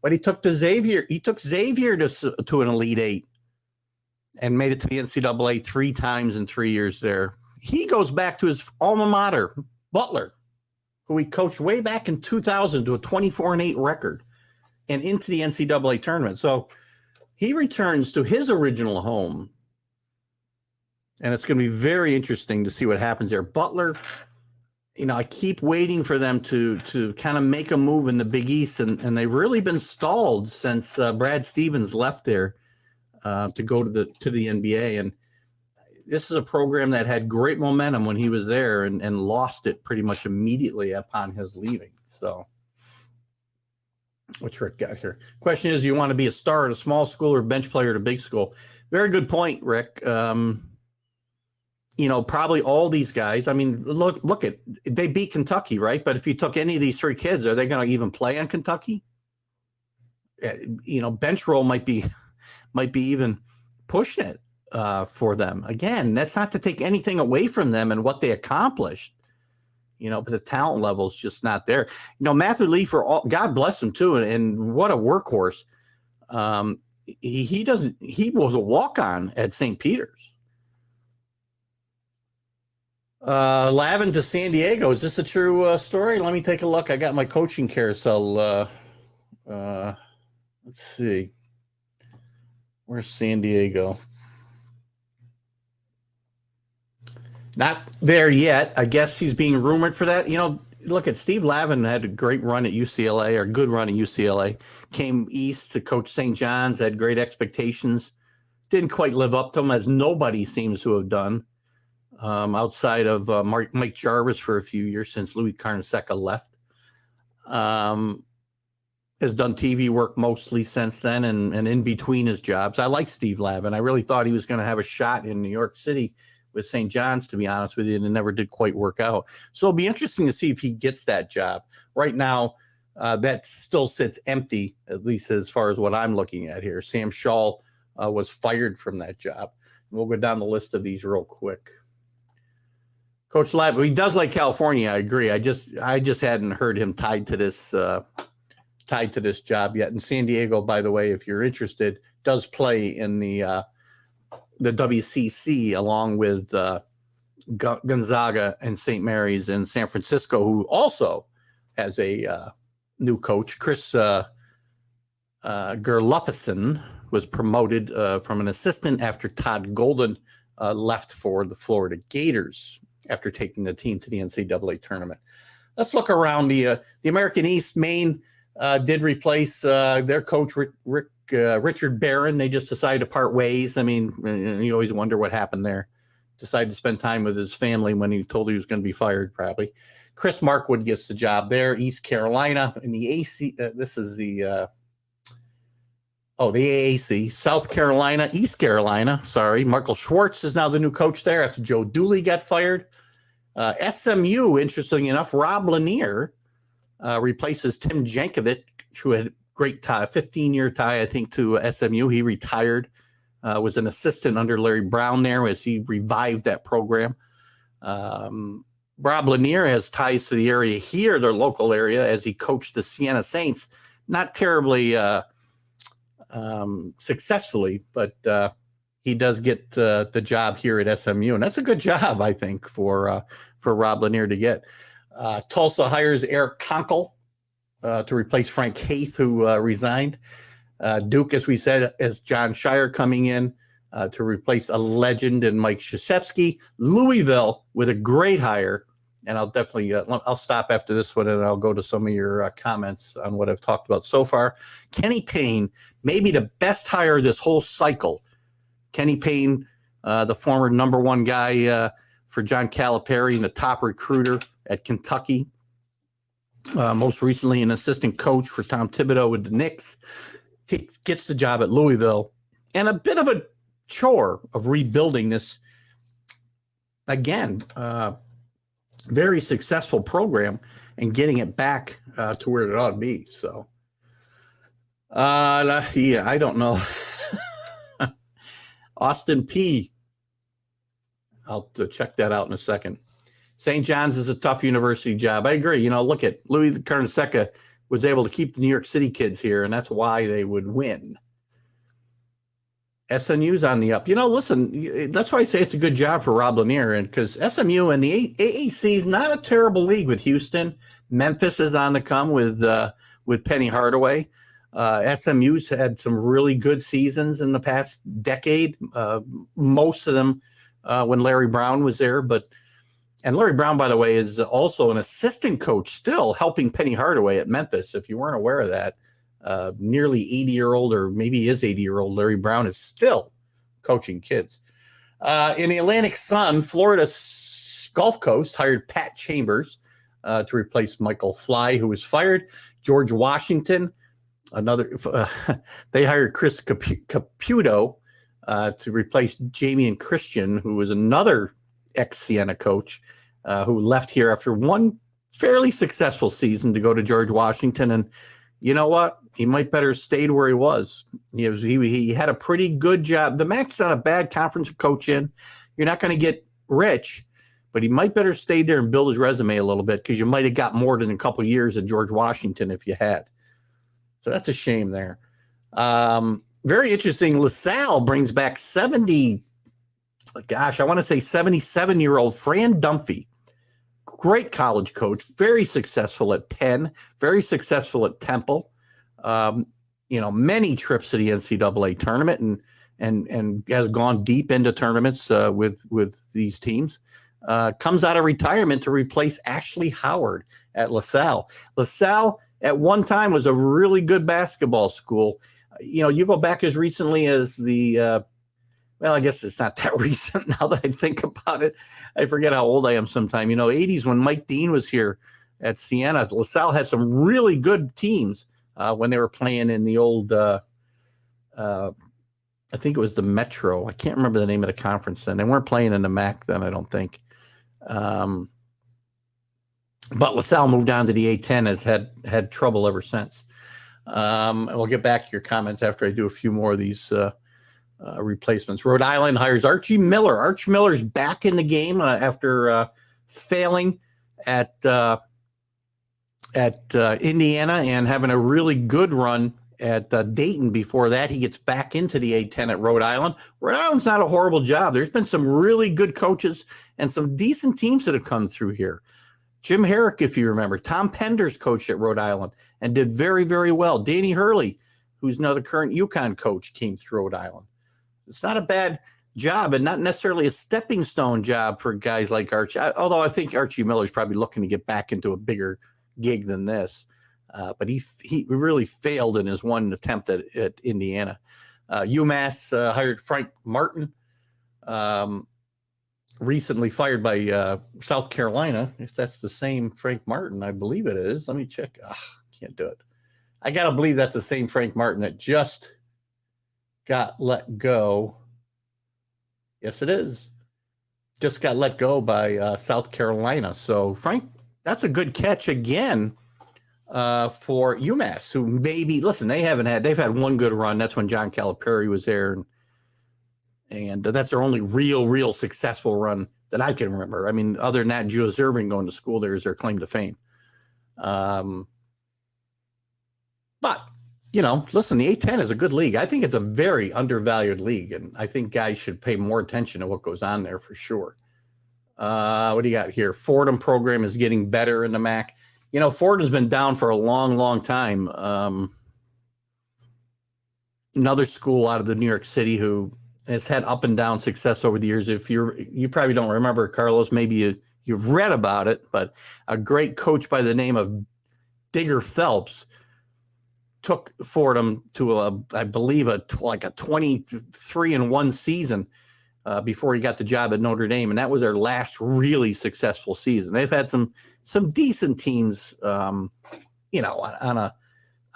But he took Xavier to an Elite 8 and made it to the NCAA 3 times in 3 years there. He goes back to his alma mater, Butler, who he coached way back in 2000 to a 24-8 record and into the NCAA tournament. So he returns to his original home, and it's going to be very interesting to see what happens there. Butler, I keep waiting for them to kind of make a move in the Big East, and they've really been stalled since Brad Stevens left there to go to the NBA. And this is a program that had great momentum when he was there and lost it pretty much immediately upon his leaving. So what's Rick got here? Question is, do you want to be a star at a small school or bench player at a big school? Very good point, Rick. Probably all these guys. I mean, look at, they beat Kentucky, right? But if you took any of these 3 kids, are they going to even play on Kentucky? Bench role might be even pushing it for them. Again, that's not to take anything away from them and what they accomplished, but the talent level is just not there. Matthew Lee, God bless him too, and what a workhorse. He was a walk-on at St. Peter's. Lavin to San Diego. Is this a true story? Let me take a look. I got my coaching carousel. Let's see. Where's San Diego? Not there yet. I guess he's being rumored for that. Look at Steve Lavin had a great run at UCLA, or good run at UCLA. Came east to coach St. John's, had great expectations. Didn't quite live up to them, as nobody seems to have done. Outside of Mike Jarvis for a few years since Louis Carnesecca left. Has done TV work mostly since then and in between his jobs. I like Steve Lavin. I really thought he was going to have a shot in New York City with St. John's, to be honest with you, and it never did quite work out. So it'll be interesting to see if he gets that job. Right now, That still sits empty, at least as far as what I'm looking at here. Sam Shaw was fired from that job. We'll go down the list of these real quick. Coach Lab, he does like California. I agree. I just hadn't heard him tied to this job yet. And San Diego, by the way, if you're interested, does play in the WCC along with Gonzaga and St. Mary's in San Francisco, who also has a new coach. Chris Gerlufsen was promoted from an assistant after Todd Golden left for the Florida Gators after taking the team to the NCAA tournament. Let's look around the American East. Maine did replace their coach, Richard Barron. They just decided to part ways. I mean, you always wonder what happened there. Decided to spend time with his family when he told he was going to be fired, probably. Chris Markwood gets the job there. East Carolina in the AC. This is the AAC. South Carolina, East Carolina. Sorry, Michael Schwartz is now the new coach there after Joe Dooley got fired. SMU, interestingly enough, Rob Lanier replaces Tim Jankovic, who had a great tie, 15-year tie, I think, to SMU. He retired, was an assistant under Larry Brown there as he revived that program. Rob Lanier has ties to the area here, their local area, as he coached the Siena Saints. Not terribly successfully, but he does get the job here at SMU, and that's a good job, I think, for Rob Lanier to get. Tulsa hires Eric Conkle to replace Frank Haith, who resigned. Duke, as we said, as John Shire coming in to replace a legend in Mike Krzyzewski. Louisville with a great hire, and I'll definitely I'll stop after this one and I'll go to some of your comments on what I've talked about so far. Kenny Payne, maybe the best hire this whole cycle. Kenny Payne, the former number one guy for John Calipari and the top recruiter at Kentucky. Most recently an assistant coach for Tom Thibodeau with the Knicks. Gets the job at Louisville. And a bit of a chore of rebuilding this, again, very successful program and getting it back to where it ought to be. So, yeah, I don't know. Austin P. I'll check that out in a second. St. John's is a tough university job. I agree. You know, look at Louis Carnesecca was able to keep the New York City kids here, and that's why they would win. SMU's on the up. You know, listen, that's why I say it's a good job for Rob Lanier, and because SMU and the AAC is not a terrible league with Houston. Memphis is on the come with Penny Hardaway. SMU's had some really good seasons in the past decade. Most of them when Larry Brown was there, and Larry Brown, by the way, is also an assistant coach still helping Penny Hardaway at Memphis. If you weren't aware of that, nearly 80-year-old, or maybe he is 80-year-old, Larry Brown is still coaching kids. In the Atlantic Sun, Florida's Gulf Coast hired Pat Chambers to replace Michael Fly, who was fired. George Washington, they hired Chris Caputo to replace Jamie Christian, who was another ex-Siena coach who left here after one fairly successful season to go to George Washington. And you know what? He might better have stayed where he was. He had a pretty good job. The MAC's not a bad conference to coach in. You're not going to get rich, but he might better stay there and build his resume a little bit, because you might have got more than a couple of years at George Washington if you had. So that's a shame there. Very interesting. LaSalle brings back 77-year-old Fran Dunphy. Great college coach, very successful at Penn, very successful at Temple. Many trips to the NCAA tournament and has gone deep into tournaments with these teams. Comes out of retirement to replace Ashley Howard at LaSalle. LaSalle at one time was a really good basketball school. You go back as recently as I guess it's not that recent now that I think about it. I forget how old I am sometime. 80s when Mike Dean was here at Siena. LaSalle had some really good teams when they were playing in the old, I think it was the Metro. I can't remember the name of the conference then. They weren't playing in the MAC then, I don't think. But LaSalle moved on to the A10, has had trouble ever since. And we'll get back to your comments after I do a few more of these replacements. Rhode Island hires Archie Miller. Archie Miller's back in the game after failing at Indiana and having a really good run at Dayton before that. He gets back into the A10 at Rhode Island. Rhode Island's not a horrible job. There's been some really good coaches and some decent teams that have come through here. Jim Herrick, if you remember, Tom Pender's coached at Rhode Island and did very, very well. Danny Hurley, who's now the current UConn coach, came through Rhode Island. It's not a bad job and not necessarily a stepping stone job for guys like Archie, although I think Archie Miller's probably looking to get back into a bigger gig than this. But he really failed in his one attempt at Indiana. UMass hired Frank Martin, recently fired by South Carolina. If that's the same Frank Martin, I believe it is. Let me check. Can't do it. I got to believe that's the same Frank Martin that just got let go. Yes, it is. Just got let go by South Carolina. So, Frank, that's a good catch again for UMass, who maybe, listen, they've had one good run. That's when John Calipari was there. And that's their only real successful run that I can remember. I mean, other than that, Julius Irving going to school there is their claim to fame. But, listen, the A10 is a good league. I think it's a very undervalued league, and I think guys should pay more attention to what goes on there for sure. What do you got here? Fordham program is getting better in the MAC. Fordham's been down for a long time. Another school out of the New York City who has had up and down success over the years. If you probably don't remember, Carlos, maybe you've read about it, but a great coach by the name of Digger Phelps took Fordham to I believe a 23-1 season before he got the job at Notre Dame, and that was their last really successful season. They've had some decent teams, on a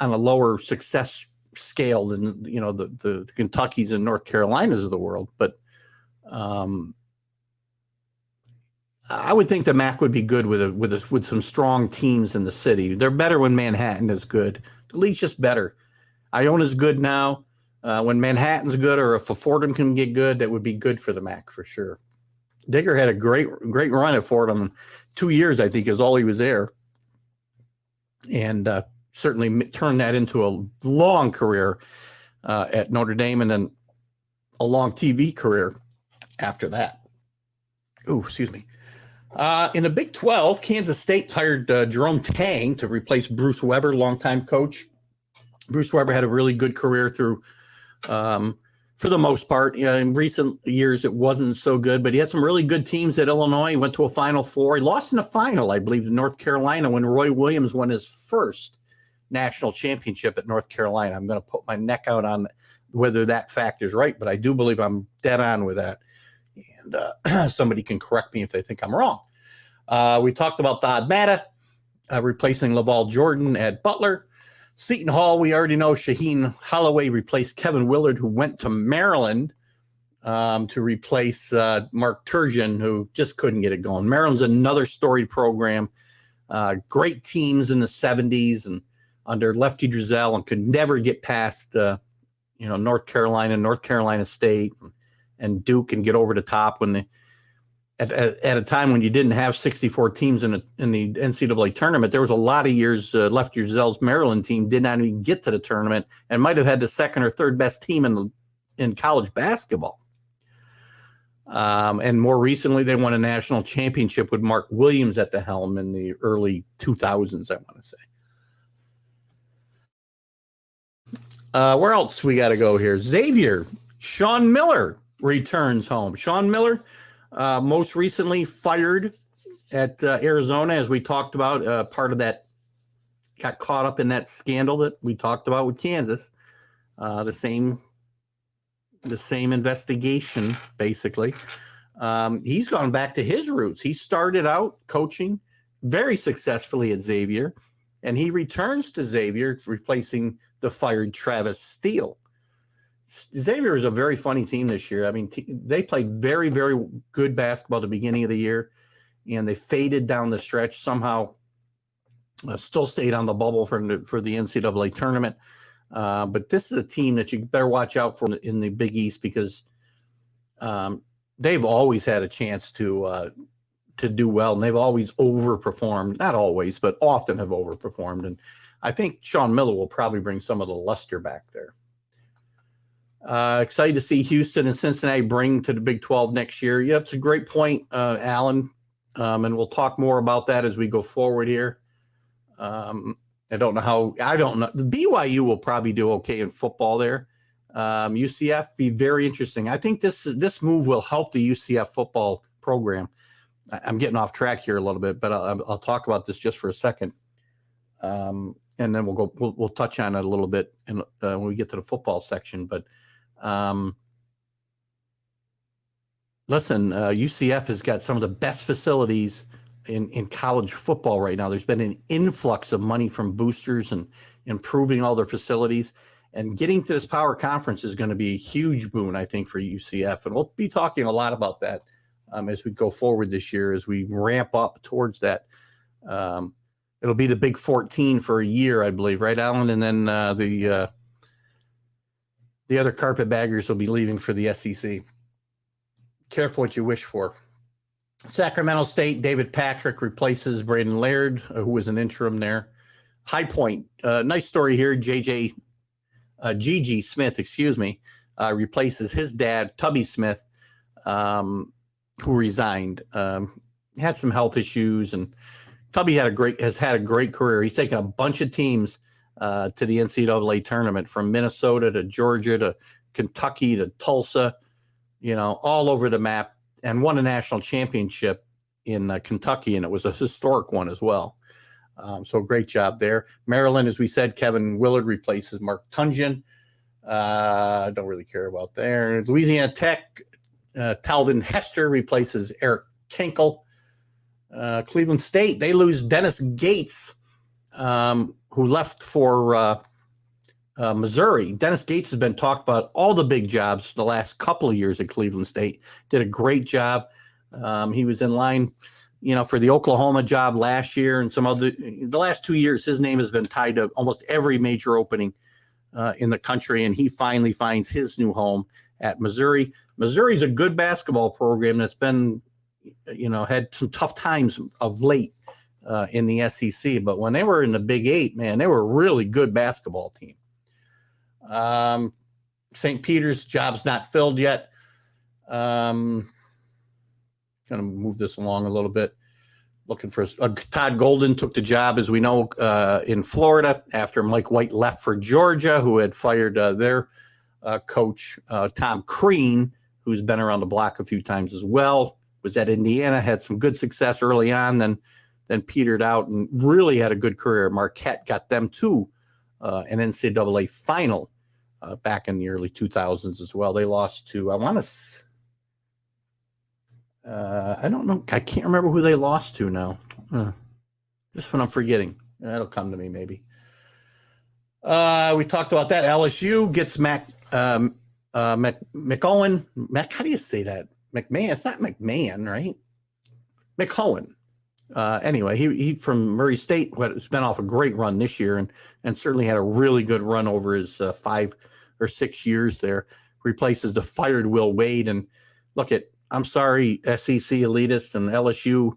lower success scale than the Kentuckys and North Carolinas of the world, but I would think the MAC would be good with some strong teams in the city. They're better when Manhattan is good. The league's just better. Iona's good now. When Manhattan's good, or if Fordham can get good, that would be good for the MAC for sure. Digger had a great run at Fordham. 2 years, I think, is all he was there, and certainly turned that into a long career at Notre Dame, and then a long TV career after that. Oh, excuse me. In the Big 12, Kansas State hired Jerome Tang to replace Bruce Weber, longtime coach. Bruce Weber had a really good career through, for the most part. In recent years, it wasn't so good, but he had some really good teams at Illinois. He went to a Final Four. He lost in the final, I believe, to North Carolina when Roy Williams won his first national championship at North Carolina. I'm going to put my neck out on whether that fact is right, but I do believe I'm dead on with that. And somebody can correct me if they think I'm wrong. We talked about Todd Matta replacing Laval Jordan at Butler. Seton Hall, we already know Shaheen Holloway replaced Kevin Willard, who went to Maryland to replace Mark Turgeon, who just couldn't get it going. Maryland's another storied program. Great teams in the 70s and under Lefty Driesell, and could never get past North Carolina State, and Duke, and get over the top when at a time when you didn't have 64 teams in the NCAA tournament. There was a lot of years Lefty Driesell's Maryland team did not even get to the tournament and might have had the second or third best team in college basketball. And more recently, they won a national championship with Mark Williams at the helm in the early 2000s, I want to say. Where else we got to go here? Xavier, Sean Miller returns home. Sean Miller, most recently fired at Arizona, as we talked about. Part of that got caught up in that scandal that we talked about with Kansas. The same investigation, basically. He's gone back to his roots. He started out coaching very successfully at Xavier, and he returns to Xavier, replacing the fired Travis Steele. Xavier is a very funny team this year. I mean, they played very, very good basketball at the beginning of the year, and they faded down the stretch. Somehow still stayed on the bubble for the NCAA tournament. But this is a team that you better watch out for in the Big East, because they've always had a chance to do well, and they've always overperformed. Not always, but often have overperformed. And I think Sean Miller will probably bring some of the luster back there. Excited to see Houston and Cincinnati bring to the Big 12 next year. Yeah, it's a great point, Alan. And we'll talk more about that as we go forward here. I don't know. The BYU will probably do okay in football there. UCF be very interesting. I think this move will help the UCF football program. I'm getting off track here a little bit, but I'll talk about this just for a second. And then we'll touch on it a little bit when we get to the football section. But listen, UCF has got some of the best facilities in college football right now. There's been an influx of money from boosters and improving all their facilities. And getting to this power conference is going to be a huge boon, I think, for UCF. And we'll be talking a lot about that as we go forward this year, as we ramp up towards that. It'll be the Big 14 for a year, I believe, right, Alan? And then the other carpetbaggers will be leaving for the SEC. Careful what you wish for. Sacramento State, David Patrick replaces Braden Laird, who was an interim there. High Point, nice story here. Gigi Smith, replaces his dad, Tubby Smith, who resigned. Had some health issues, and Tubby has had a great career. He's taken a bunch of teams to the NCAA tournament, from Minnesota to Georgia to Kentucky to Tulsa, all over the map, and won a national championship in Kentucky, and it was a historic one as well. So great job there. Maryland, as we said, Kevin Willard replaces Mark Tungeon. I don't really care about there. Louisiana Tech, Talvin Hester replaces Eric Kenkel. Cleveland State, they lose Dennis Gates, who left for Missouri. Dennis Gates has been talked about all the big jobs the last couple of years at Cleveland State. Did a great job. He was in line, for the Oklahoma job last year, and the last 2 years, his name has been tied to almost every major opening in the country, and he finally finds his new home at Missouri. Missouri's a good basketball program that's been, had some tough times of late in the SEC, but when they were in the Big 8, man, they were a really good basketball team. St. Peter's job's not filled yet. Going to move this along a little bit. Looking for Todd Golden took the job, as we know, in Florida after Mike White left for Georgia, who had fired their coach, Tom Crean, who's been around the block a few times as well. Was at Indiana, had some good success early on, then petered out, and really had a good career. Marquette got them to an NCAA Final back in the early 2000s as well. They lost to, I don't know. I can't remember who they lost to now. This one I'm forgetting. That'll come to me maybe. We talked about that. LSU gets McOwen. How do you say that? McMahon. It's not McMahon, right? McOwen. Anyway, he from Murray State, has been off a great run this year, and certainly had a really good run over his 5 or 6 years there. Replaces the fired Will Wade. And I'm sorry, SEC elitists and LSU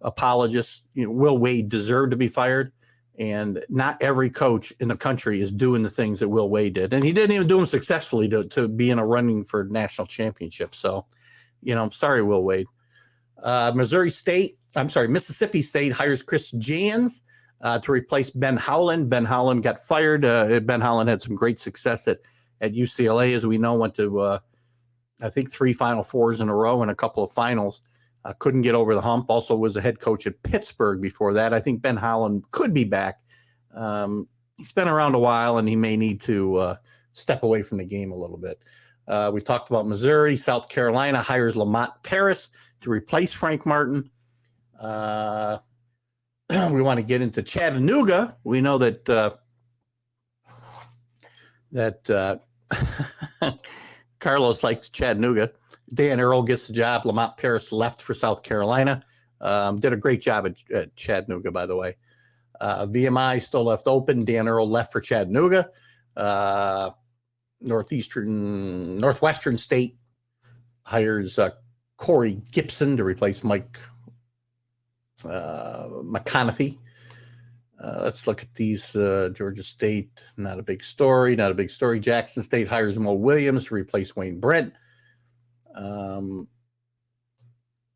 apologists. Will Wade deserved to be fired, and not every coach in the country is doing the things that Will Wade did, and he didn't even do them successfully to be in a running for national championship. So, I'm sorry, Will Wade. Mississippi State hires Chris Jans to replace Ben Howland. Ben Howland got fired. Ben Howland had some great success at UCLA, as we know, went to I think 3 Final Fours in a row and a couple of finals. Couldn't get over the hump. Also was a head coach at Pittsburgh before that. I think Ben Howland could be back. He's been around a while, and he may need to step away from the game a little bit. We talked about Missouri. South Carolina hires Lamont Paris to replace Frank Martin. We want to get into Chattanooga. We know that Carlos likes Chattanooga. Dan Earl gets the job. Lamont Paris left for South Carolina. Did a great job at Chattanooga, by the way. VMI still left open. Dan Earl left for Chattanooga. Northwestern State hires Corey Gibson to replace Mike McConaughey. Let's look at these. Georgia State, not a big story. Jackson State hires Mo Williams to replace Wayne Brent. New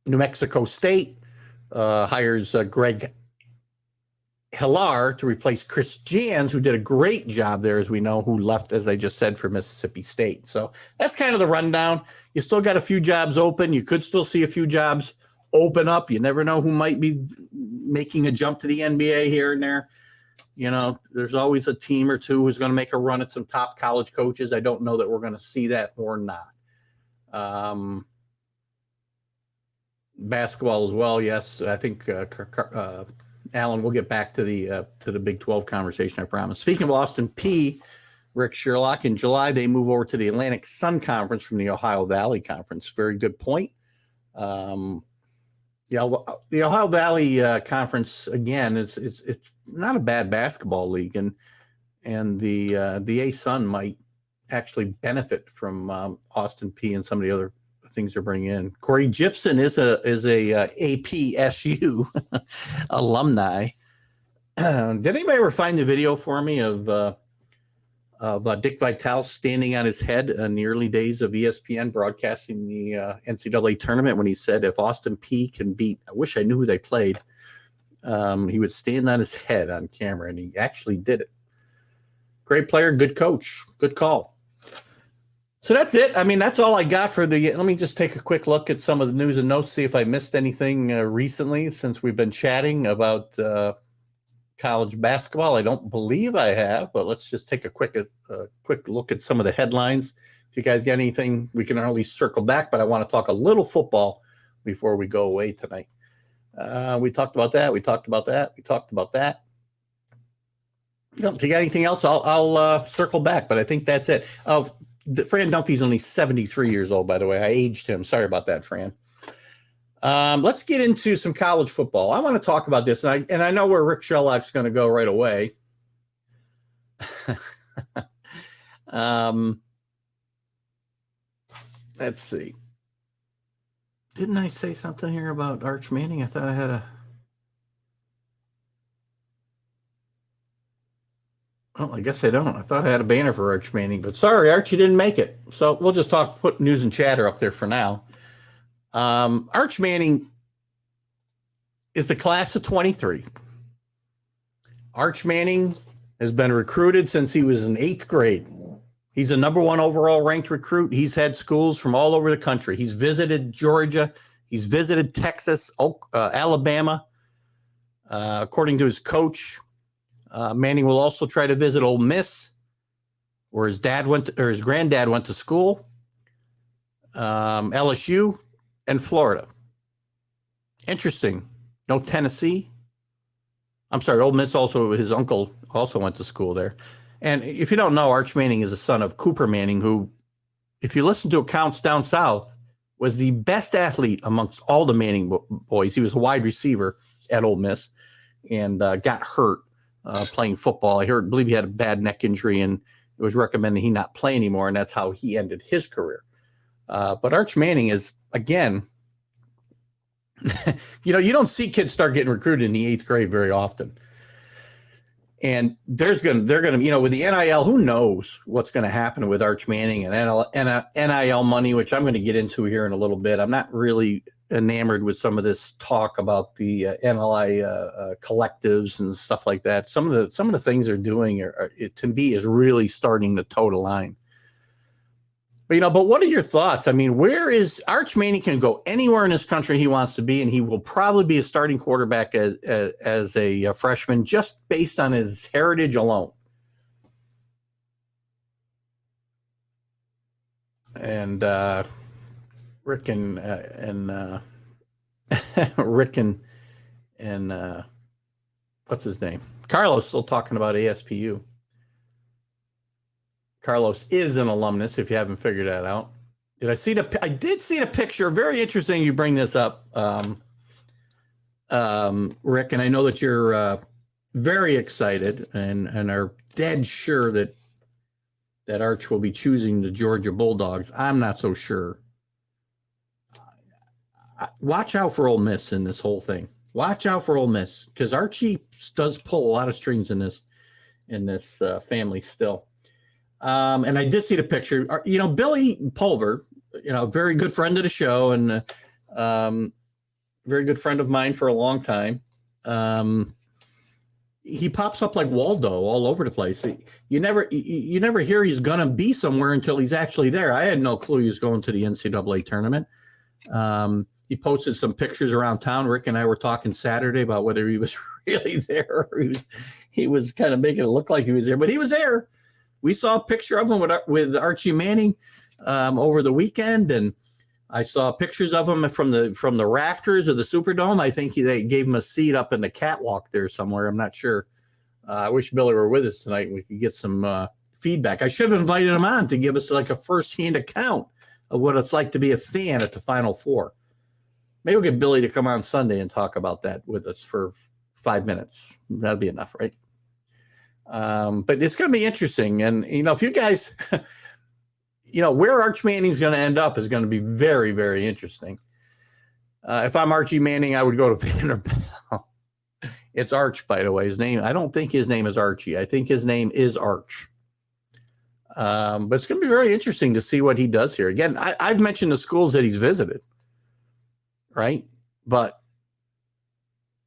Mexico State hires Greg Hillar to replace Chris Jans, who did a great job there, as we know, who left, as I just said, for Mississippi State. So that's kind of the rundown. You still got a few jobs open. You could still see a few jobs open up. You never know who might be making a jump to the NBA here and there. You know, there's always a team or two who's going to make a run at some top college coaches. I don't know that we're going to see that or not. Basketball as well. Yes, I think Alan, we'll get back to the Big 12 conversation, I promise. Speaking of Austin Peay, Rick Sherlock, in July, they move over to the Atlantic Sun Conference from the Ohio Valley Conference. Very good point. The Ohio Valley Conference, again, it's not a bad basketball league, and the A-Sun might actually benefit from Austin Peay and some of the other things they're bringing in. Corey Gibson is a APSU alumni. Did anybody ever find the video for me of Dick Vitale standing on his head in the early days of ESPN broadcasting the NCAA tournament when he said, if Austin Peay can beat, I wish I knew who they played, he would stand on his head on camera, and he actually did it. Great player, good coach, good call. So that's it. I mean, that's all I got for the. Let me just take a quick look at some of the news and notes, see if I missed anything recently since we've been chatting about college basketball. I don't believe I have, but let's just take a quick look at some of the headlines. If you guys got anything, we can early circle back, but I want to talk a little football before we go away tonight. We talked about that. We talked about that. If you got anything else, I'll circle back, but I think that's it. Fran Dunphy's only 73 years old, by the way. I aged him. Sorry about that, Fran. Let's get into some college football. I want to talk about this, and I know where Rick Sherlock's going to go right away. Let's see. Didn't I say something here about Arch Manning? I thought I had a... Oh, I guess I don't. I thought I had a banner for Arch Manning, but sorry, Arch, you didn't make it. So we'll just put news and chatter up there for now. Arch Manning is the class of 23. Arch Manning has been recruited since he was in 8th grade. He's a number 1 overall ranked recruit. He's had schools from all over the country. He's visited Georgia. He's visited Texas, Alabama. According to his coach, Manning will also try to visit Ole Miss, where his granddad went to school, LSU, and Florida. Interesting. No Tennessee. I'm sorry, Ole Miss also, his uncle also went to school there. And if you don't know, Arch Manning is the son of Cooper Manning, who, if you listen to accounts down south, was the best athlete amongst all the Manning boys. He was a wide receiver at Ole Miss and got hurt playing football. I believe he had a bad neck injury, and it was recommended he not play anymore, and that's how he ended his career. But Arch Manning is, again, you don't see kids start getting recruited in the 8th grade very often. And they're going to, with the NIL, who knows what's going to happen with Arch Manning and NIL money, which I'm going to get into here in a little bit. I'm not really enamored with some of this talk about the NIL collectives and stuff like that. Some of the things they're doing to me is really starting to toe the line. But what are your thoughts? I mean, where is Arch Manning? Can go anywhere in this country he wants to be, and he will probably be a starting quarterback as a freshman just based on his heritage alone. And Rick and what's his name? Carlos still talking about ASPU. Carlos is an alumnus, if you haven't figured that out. I did see the picture. Very interesting you bring this up. Rick, and I know that you're very excited and are dead sure that Arch will be choosing the Georgia Bulldogs. I'm not so sure. Watch out for Ole Miss in this whole thing. Watch out for Ole Miss, because Archie does pull a lot of strings in this family still. And I did see the picture. Billy Pulver, very good friend of the show and very good friend of mine for a long time. He pops up like Waldo all over the place. You never hear he's gonna be somewhere until he's actually there. I had no clue he was going to the NCAA tournament. He posted some pictures around town. Rick and I were talking Saturday about whether he was really there or he was kind of making it look like he was there, but he was there. We saw a picture of him with Archie Manning over the weekend, and I saw pictures of him from the rafters of the Superdome. I think they gave him a seat up in the catwalk there somewhere. I'm not sure. I wish Billy were with us tonight and we could get some feedback. I should have invited him on to give us like a firsthand account of what it's like to be a fan at the Final Four. Maybe we'll get Billy to come on Sunday and talk about that with us for 5 minutes. That'd be enough, right? But it's going to be interesting. And, if you guys, where Arch Manning's going to end up is going to be very, very interesting. If I'm Archie Manning, I would go to Vanderbilt. It's Arch, by the way. His name, I don't think his name is Archie. I think his name is Arch. But it's going to be very interesting to see what he does here. Again, I've mentioned the schools that he's visited, right? But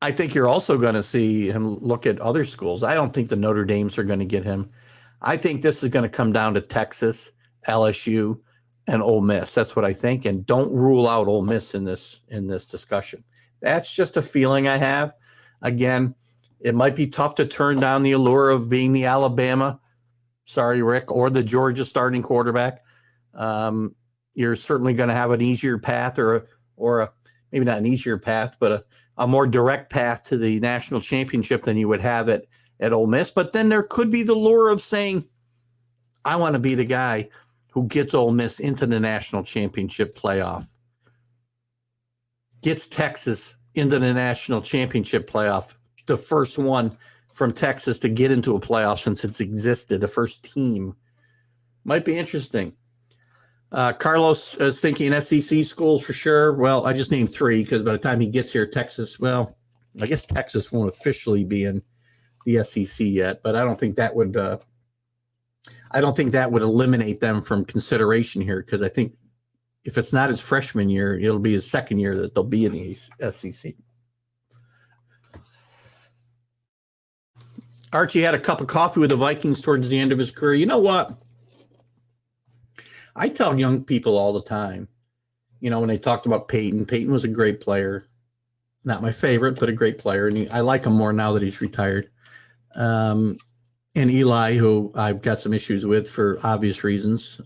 I think you're also going to see him look at other schools. I don't think the Notre Dames are going to get him. I think this is going to come down to Texas, LSU, and Ole Miss. That's what I think. And don't rule out Ole Miss in this discussion. That's just a feeling I have. Again, it might be tough to turn down the allure of being the Alabama, sorry, Rick, or the Georgia starting quarterback. You're certainly going to have an easier path or maybe not an easier path, but a more direct path to the national championship than you would have at Ole Miss. But then there could be the lure of saying, I want to be the guy who gets Ole Miss into the national championship playoff, gets Texas into the national championship playoff, the first one from Texas to get into a playoff since it's existed, the first team. Might be interesting. Carlos is thinking SEC schools for sure. Well, I just named 3 because by the time he gets here, Texas, well, I guess Texas won't officially be in the SEC yet, but I don't think that would eliminate them from consideration here, because I think if it's not his freshman year, it'll be his second year that they'll be in the SEC. Archie had a cup of coffee with the Vikings towards the end of his career. You know what? I tell young people all the time, when they talked about Peyton was a great player. Not my favorite, but a great player. And I like him more now that he's retired. And Eli, who I've got some issues with for obvious reasons.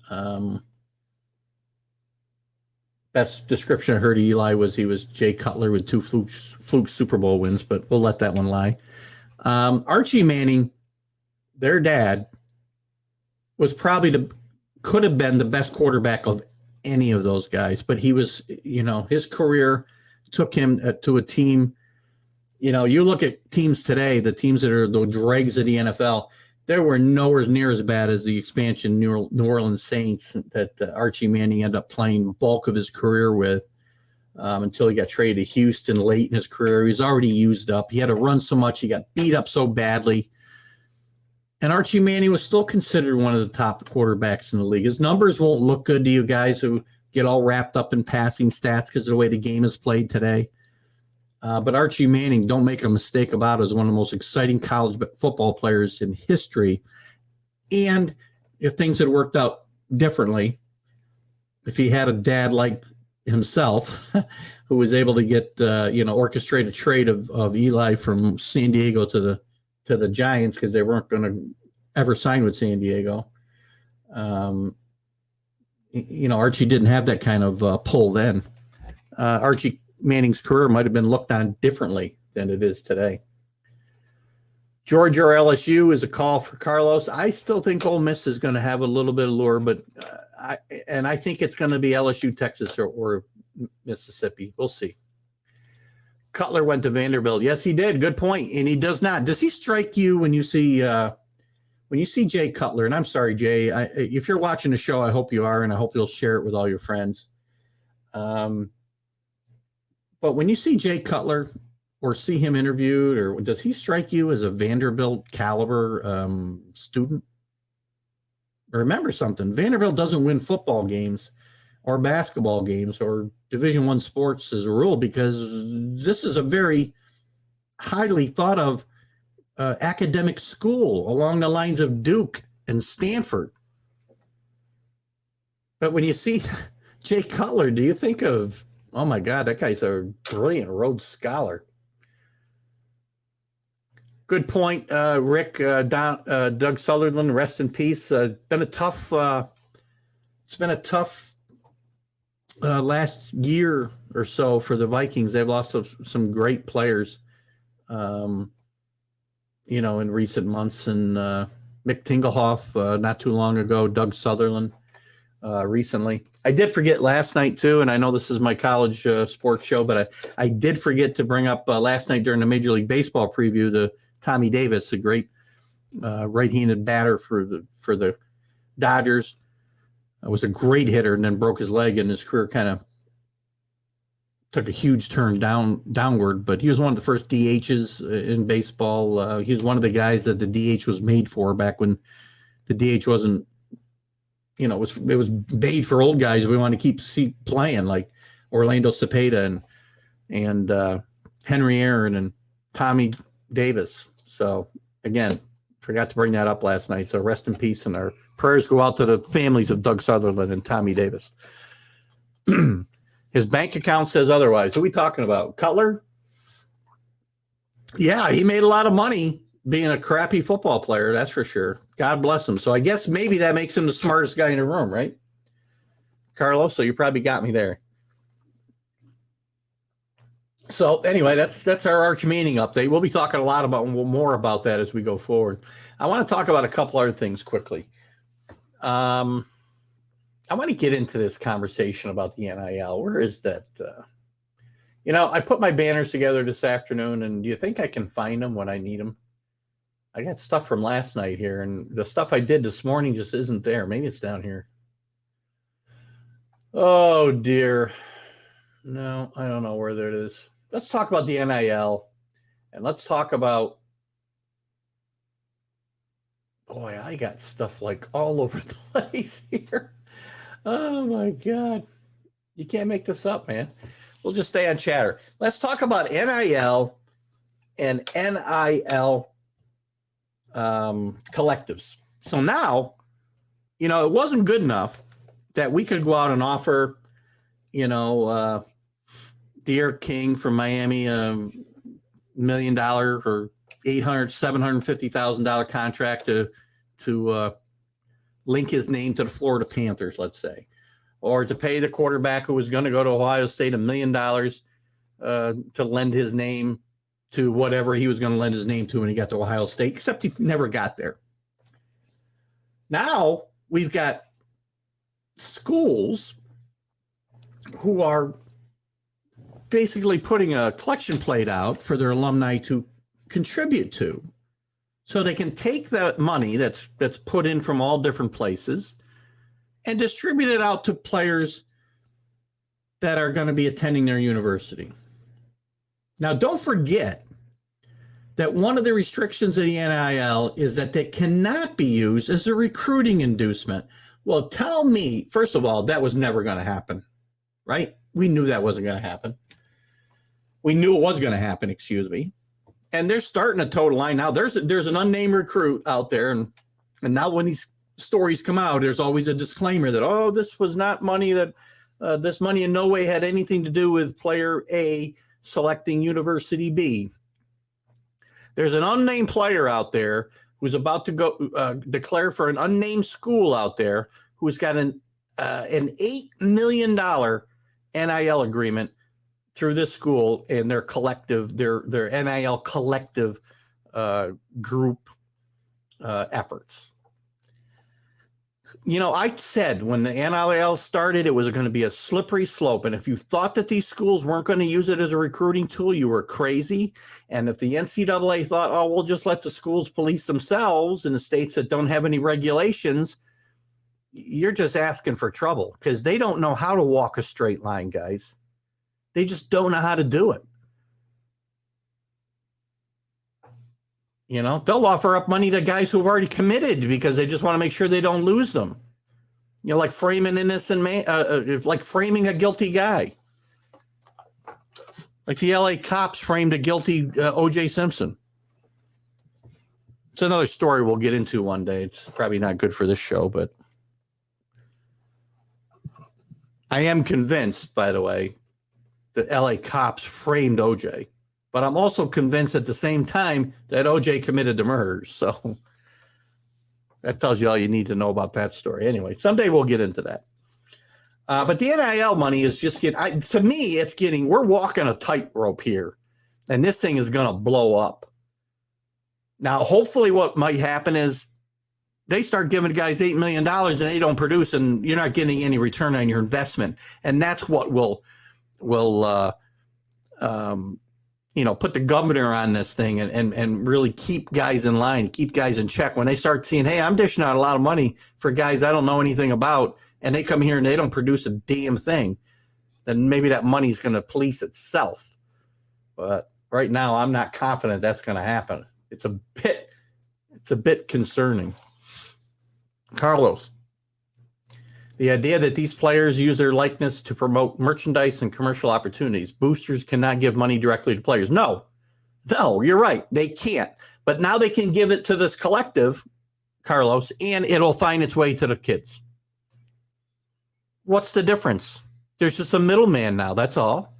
Best description I heard of Eli was he was Jay Cutler with 2 fluke Super Bowl wins, but we'll let that one lie. Archie Manning, their dad, was probably could have been the best quarterback of any of those guys, but he was, his career took him to a team. You look at teams today, the teams that are the dregs of the NFL, they were nowhere near as bad as the expansion New Orleans Saints that Archie Manning ended up playing the bulk of his career with until he got traded to Houston late in his career. He was already used up. He had to run so much. He got beat up so badly. And Archie Manning was still considered one of the top quarterbacks in the league. His numbers won't look good to you guys who get all wrapped up in passing stats because of the way the game is played today. But Archie Manning, don't make a mistake about it, is one of the most exciting college football players in history. And if things had worked out differently, if he had a dad like himself who was able to get, orchestrate a trade of Eli from San Diego to the Giants because they weren't going to ever sign with San Diego. Archie didn't have that kind of pull then. Archie Manning's career might have been looked on differently than it is today. Georgia or LSU is a call for Carlos. I still think Ole Miss is going to have a little bit of lure, but I think it's going to be LSU, Texas, or Mississippi. We'll see. Cutler went to Vanderbilt. Yes, he did. Good point. And he does not. Does he strike you when you see Jay Cutler? And I'm sorry, Jay, if you're watching the show, I hope you are, and I hope you'll share it with all your friends. But when you see Jay Cutler or see him interviewed, or does he strike you as a Vanderbilt caliber student? Remember something, Vanderbilt doesn't win football games or basketball games or Division I sports as a rule because this is a very highly thought of academic school along the lines of Duke and Stanford. But when you see Jay Cutler, do you think of, oh my God, that guy's a brilliant Rhodes Scholar? Good point, Rick. Doug Sutherland, rest in peace. It's been a tough last year or so for the Vikings. They've lost some great players, in recent months. And Mick Tingelhoff not too long ago, Doug Sutherland recently. I did forget last night too, and I know this is my college sports show, but I did forget to bring up last night during the Major League Baseball preview the Tommy Davis, a great right-handed batter for the Dodgers. Was a great hitter and then broke his leg, and his career kind of took a huge turn downward. But he was one of the first DHs in baseball. He was one of the guys that the DH was made for back when the DH wasn't, it was made for old guys we want to keep playing, like Orlando Cepeda and Henry Aaron and Tommy Davis. So again, forgot to bring that up last night. So rest in peace, and our prayers go out to the families of Doug Sutherland and Tommy Davis. His bank account says otherwise. Who are we talking about? Cutler? Yeah, he made a lot of money being a crappy football player, that's for sure. God bless him. So I guess maybe that makes him the smartest guy in the room, right? Carlos, so you probably got me there. So anyway, that's our Arch Manning update. We'll be talking a lot more about that as we go forward. I want to talk about a couple other things quickly. I want to get into this conversation about the NIL. Where is that? I put my banners together this afternoon, and do you think I can find them when I need them? I got stuff from last night here, and the stuff I did this morning just isn't there. Maybe it's down here. Oh, dear. No, I don't know where that is. Let's talk about the NIL, and let's talk about, boy, I got stuff like all over the place here. Oh, my God. You can't make this up, man. We'll just stay on chatter. Let's talk about NIL and NIL collectives. So now, it wasn't good enough that we could go out and offer, De'Aaron King from Miami $1 million or $750,000 contract to link his name to the Florida Panthers, let's say, or to pay the quarterback who was going to go to Ohio State $1 million to lend his name to whatever he was going to lend his name to when he got to Ohio State, except he never got there. Now we've got schools who are basically putting a collection plate out for their alumni to contribute to, so they can take that money that's put in from all different places and distribute it out to players that are going to be attending their university. Now, don't forget that one of the restrictions of the NIL is that they cannot be used as a recruiting inducement. Well, tell me, first of all, that was never going to happen, right? We knew that wasn't going to happen. We knew it was going to happen, excuse me. And they're starting to toe the line now. There's an unnamed recruit out there, and now when these stories come out, there's always a disclaimer that, this was not money that this money in no way had anything to do with player A selecting University B. There's an unnamed player out there who's about to go declare for an unnamed school out there who's got an $8 million NIL agreement through this school and their collective, their NIL collective group efforts. You know, I said when the NIL started, it was going to be a slippery slope. And if you thought that these schools weren't going to use it as a recruiting tool, you were crazy. And if the NCAA thought, oh, we'll just let the schools police themselves in the states that don't have any regulations, you're just asking for trouble, because they don't know how to walk a straight line, guys. They just don't know how to do it. You know, they'll offer up money to guys who've already committed because they just want to make sure they don't lose them. You know, like framing innocent man, like framing a guilty guy. Like the LA cops framed a guilty O.J. Simpson. It's another story we'll get into one day. It's probably not good for this show, but I am convinced, by the way, that LA cops framed O.J., but I'm also convinced at the same time that O.J. committed the murders. So that tells you all you need to know about that story. Anyway, someday we'll get into that. But the NIL money is just to me, it's we're walking a tightrope here, and this thing is going to blow up. Now, hopefully what might happen is they start giving guys $8 million and they don't produce, and you're not getting any return on your investment. And that's what will put the governor on this thing and really keep guys in line, keep guys in check. When they start seeing, hey, I'm dishing out a lot of money for guys I don't know anything about, and they come here and they don't produce a damn thing, then maybe that money's going to police itself. But right now, I'm not confident that's going to happen. It's a bit concerning. Carlos, the idea that these players use their likeness to promote merchandise and commercial opportunities. Boosters cannot give money directly to players. No, you're right. They can't. But now they can give it to this collective, Carlos, and it'll find its way to the kids. What's the difference? There's just a middleman now. That's all.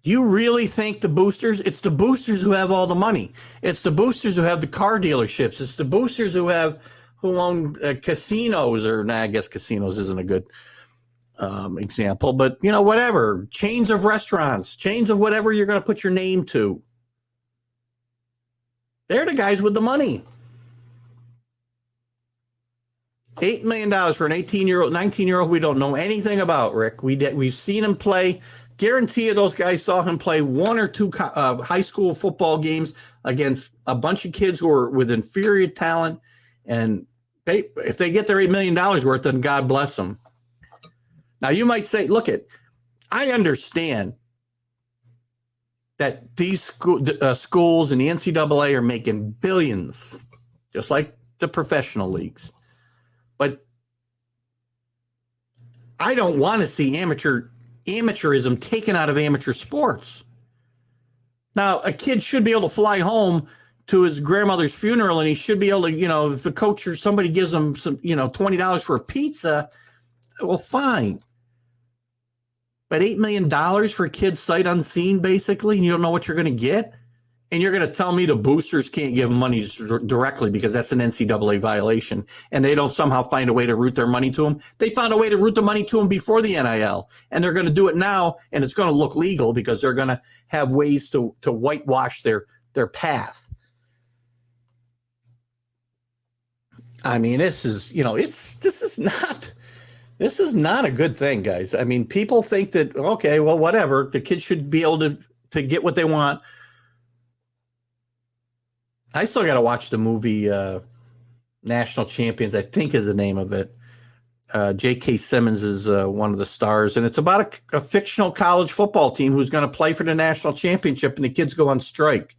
Do you really think the boosters? It's the boosters who have all the money. It's the boosters who have the car dealerships. It's the boosters who own casinos, I guess casinos isn't a good example, but whatever, chains of restaurants, chains of whatever you're going to put your name to. They're the guys with the money. $8 million for an 18-year-old, 19-year-old we don't know anything about, Rick. We've seen him play. Guarantee you those guys saw him play one or two high school football games against a bunch of kids who are with inferior talent, and if they get their $8 million worth, then God bless them. Now, you might say, I understand that these schools and the NCAA are making billions, just like the professional leagues. But I don't want to see amateurism taken out of amateur sports. Now, a kid should be able to fly home to his grandmother's funeral, and he should be able to, if the coach or somebody gives him some, $20 for a pizza, well, fine. But $8 million for a kid sight unseen, basically, and you don't know what you're going to get? And you're going to tell me the boosters can't give money directly because that's an NCAA violation, and they don't somehow find a way to route their money to them? They found a way to route the money to them before the NIL, and they're going to do it now, and it's going to look legal because they're going to have ways to whitewash their path. I mean, this is not a good thing, guys. I mean, people think that, okay, well, whatever, the kids should be able to get what they want. I still got to watch the movie National Champions, I think is the name of it. J.K. Simmons is one of the stars, and it's about a fictional college football team who's going to play for the national championship, and the kids go on strike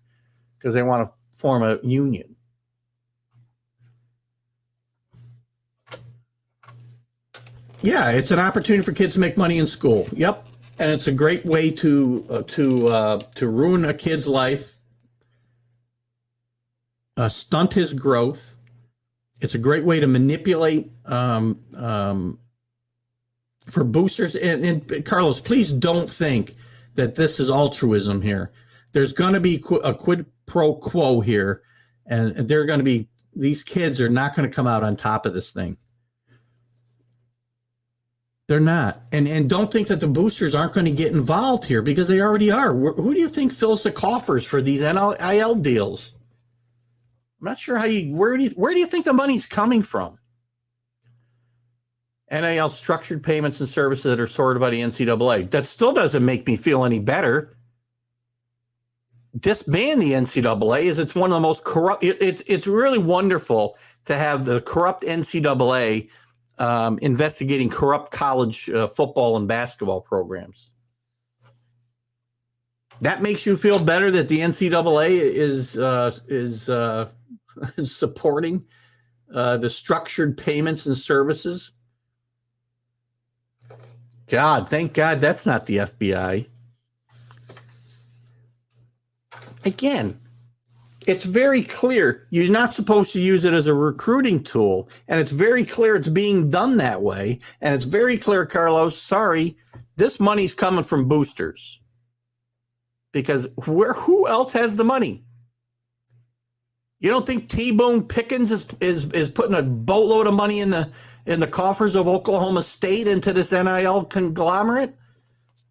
because they want to form a union. Yeah, it's an opportunity for kids to make money in school. Yep, and it's a great way to ruin a kid's life, stunt his growth. It's a great way to manipulate for boosters. And Carlos, please don't think that this is altruism here. There's going to be a quid pro quo here, and these kids are not going to come out on top of this thing. They're not. And don't think that the boosters aren't going to get involved here, because they already are. Who do you think fills the coffers for these NIL deals? I'm not sure where do you think the money's coming from? NIL structured payments and services that are sorted by the NCAA. That still doesn't make me feel any better. Disband the NCAA is it's one of the most corrupt. It's really wonderful to have the corrupt NCAA investigating corrupt college football and basketball programs. That makes you feel better that the NCAA is supporting the structured payments and services. God, thank God that's not the FBI. Again, it's very clear you're not supposed to use it as a recruiting tool, and it's very clear it's being done that way, and it's very clear, Carlos, sorry, this money's coming from boosters. Because who else has the money? You don't think T-Boone Pickens is putting a boatload of money in the coffers of Oklahoma State into this NIL conglomerate?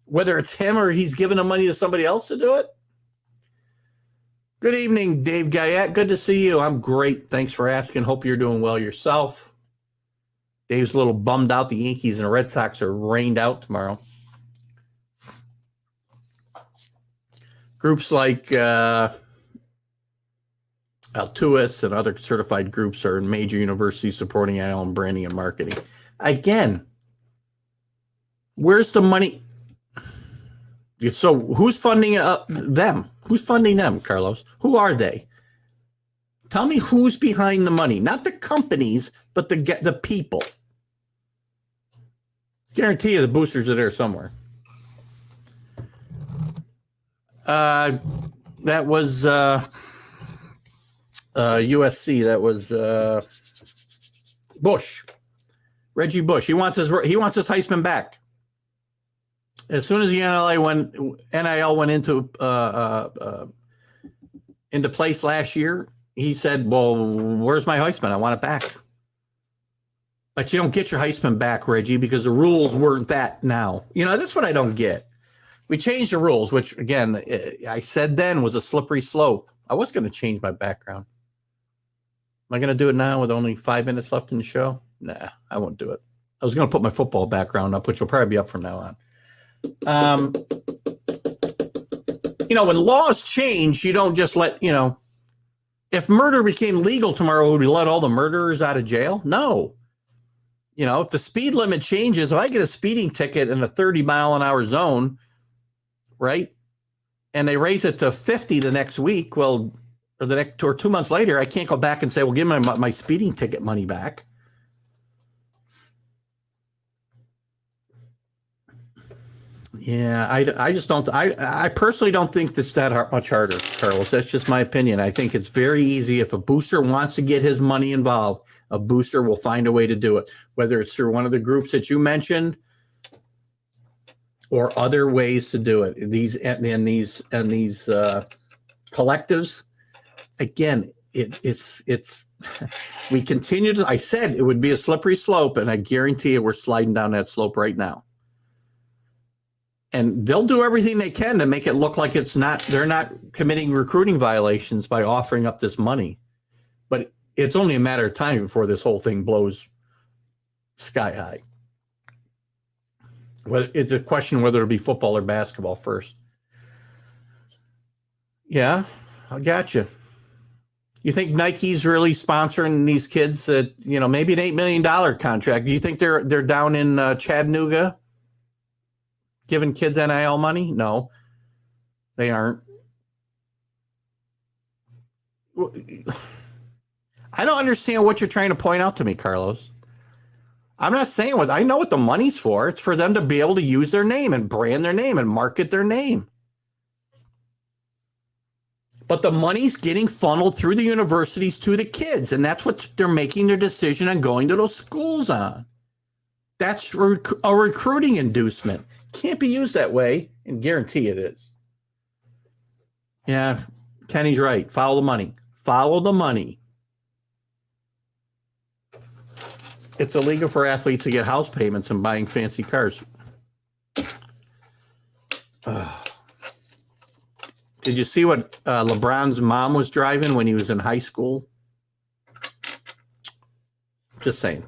Whether it's him or he's giving the money to somebody else to do it? Good evening, Dave Guyette. Good to see you. I'm great. Thanks for asking. Hope you're doing well yourself. Dave's a little bummed out. The Yankees and the Red Sox are rained out tomorrow. Groups like Altuis and other certified groups are in major universities supporting NIL and branding and marketing. Again, where's the money? So who's funding them? Who's funding them, Carlos? Who are they? Tell me who's behind the money. Not the companies, but the people. Guarantee you the boosters are there somewhere. That was USC. That was Bush. Reggie Bush. He wants his Heisman back. As soon as the NIL went into place last year, he said, well, where's my Heisman? I want it back. But you don't get your Heisman back, Reggie, because the rules weren't that now. That's what I don't get. We changed the rules, which, again, I said then was a slippery slope. I was going to change my background. Am I going to do it now with only 5 minutes left in the show? Nah, I won't do it. I was going to put my football background up, which will probably be up from now on. When laws change, you don't just let, if murder became legal tomorrow, would we let all the murderers out of jail? No. If the speed limit changes, if I get a speeding ticket in a 30-mile-an-hour zone, right, and they raise it to 50 the next week, or 2 months later, I can't go back and say, well, give me my speeding ticket money back. Yeah, I just don't. I personally don't think it's that much harder, Carlos. That's just my opinion. I think it's very easy. If a booster wants to get his money involved, a booster will find a way to do it, whether it's through one of the groups that you mentioned or other ways to do it. These collectives, again, it's we continue to. I said it would be a slippery slope, and I guarantee you, we're sliding down that slope right now. And they'll do everything they can to make it look like they're not committing recruiting violations by offering up this money. But it's only a matter of time before this whole thing blows sky high. It's a question whether it'll be football or basketball first. Yeah, I gotcha. You think Nike's really sponsoring these kids that, maybe an $8 million contract? Do you think they're down in Chattanooga giving kids NIL money? No, they aren't. I don't understand what you're trying to point out to me, Carlos. I'm not saying I know what the money's for. It's for them to be able to use their name and brand their name and market their name. But the money's getting funneled through the universities to the kids, and that's what they're making their decision on going to those schools on. That's a recruiting inducement. Can't be used that way, and guarantee it is. Yeah, Kenny's right. Follow the money. Follow the money. It's illegal for athletes to get house payments and buying fancy cars. Did you see what LeBron's mom was driving when he was in high school Just saying.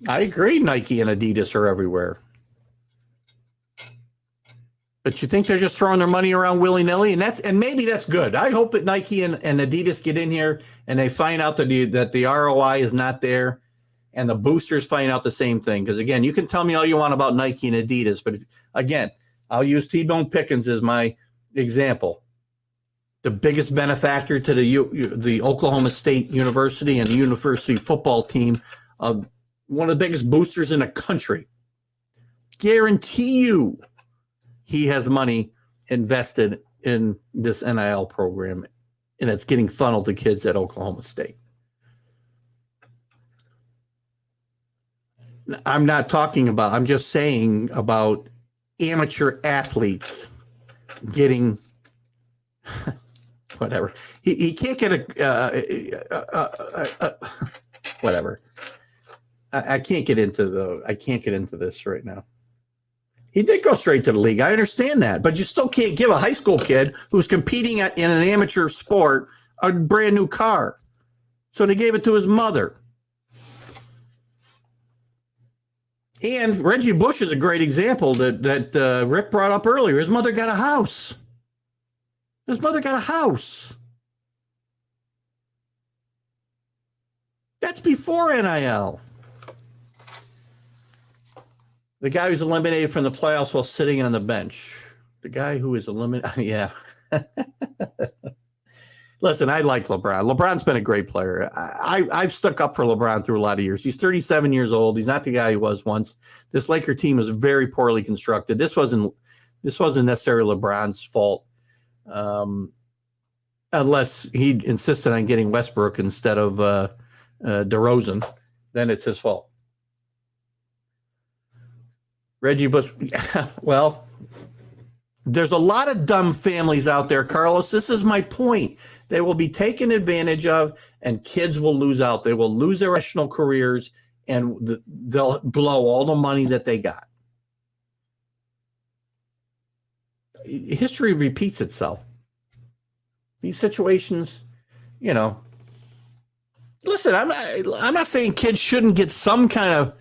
I agree. Nike and Adidas are everywhere. But you think they're just throwing their money around willy-nilly? And maybe that's good. I hope that Nike and Adidas get in here and they find out that the ROI is not there, and the boosters find out the same thing. Because, again, you can tell me all you want about Nike and Adidas, but, again, I'll use T-Bone Pickens as my example. The biggest benefactor to the Oklahoma State University and the university football team, one of the biggest boosters in the country. Guarantee you he has money invested in this NIL program, and it's getting funneled to kids at Oklahoma State. I'm just saying about amateur athletes getting whatever. He can't get whatever. I can't get into this right now. He did go straight to the league. I understand that, but you still can't give a high school kid who's competing in an amateur sport a brand new car. So they gave it to his mother. And Reggie Bush is a great example that Rick brought up earlier. His mother got a house. That's before NIL. The guy who's eliminated from the playoffs while sitting on the bench. The guy who is eliminated. Yeah. Listen, I like LeBron. LeBron's been a great player. I've stuck up for LeBron through a lot of years. He's 37 years old. He's not the guy he was once. This Laker team was very poorly constructed. This wasn't necessarily LeBron's fault, unless he insisted on getting Westbrook instead of DeRozan. Then it's his fault. Reggie Bush, well, there's a lot of dumb families out there, Carlos. This is my point. They will be taken advantage of, and kids will lose out. They will lose their professional careers, and they'll blow all the money that they got. History repeats itself. These situations, listen, I'm not saying kids shouldn't get some kind of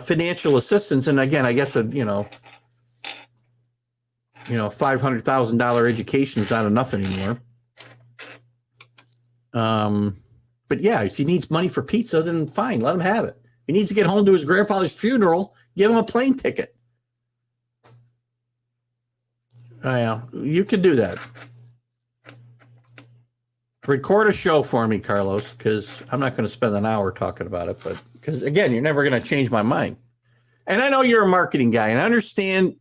financial assistance, and again, I guess $500,000 education is not enough anymore. But yeah, if he needs money for pizza, then fine, let him have it. If he needs to get home to his grandfather's funeral, give him a plane ticket. Yeah, you could do that. Record a show for me, Carlos, because I'm not going to spend an hour talking about it, but because, again, you're never going to change my mind. And I know you're a marketing guy, and I understand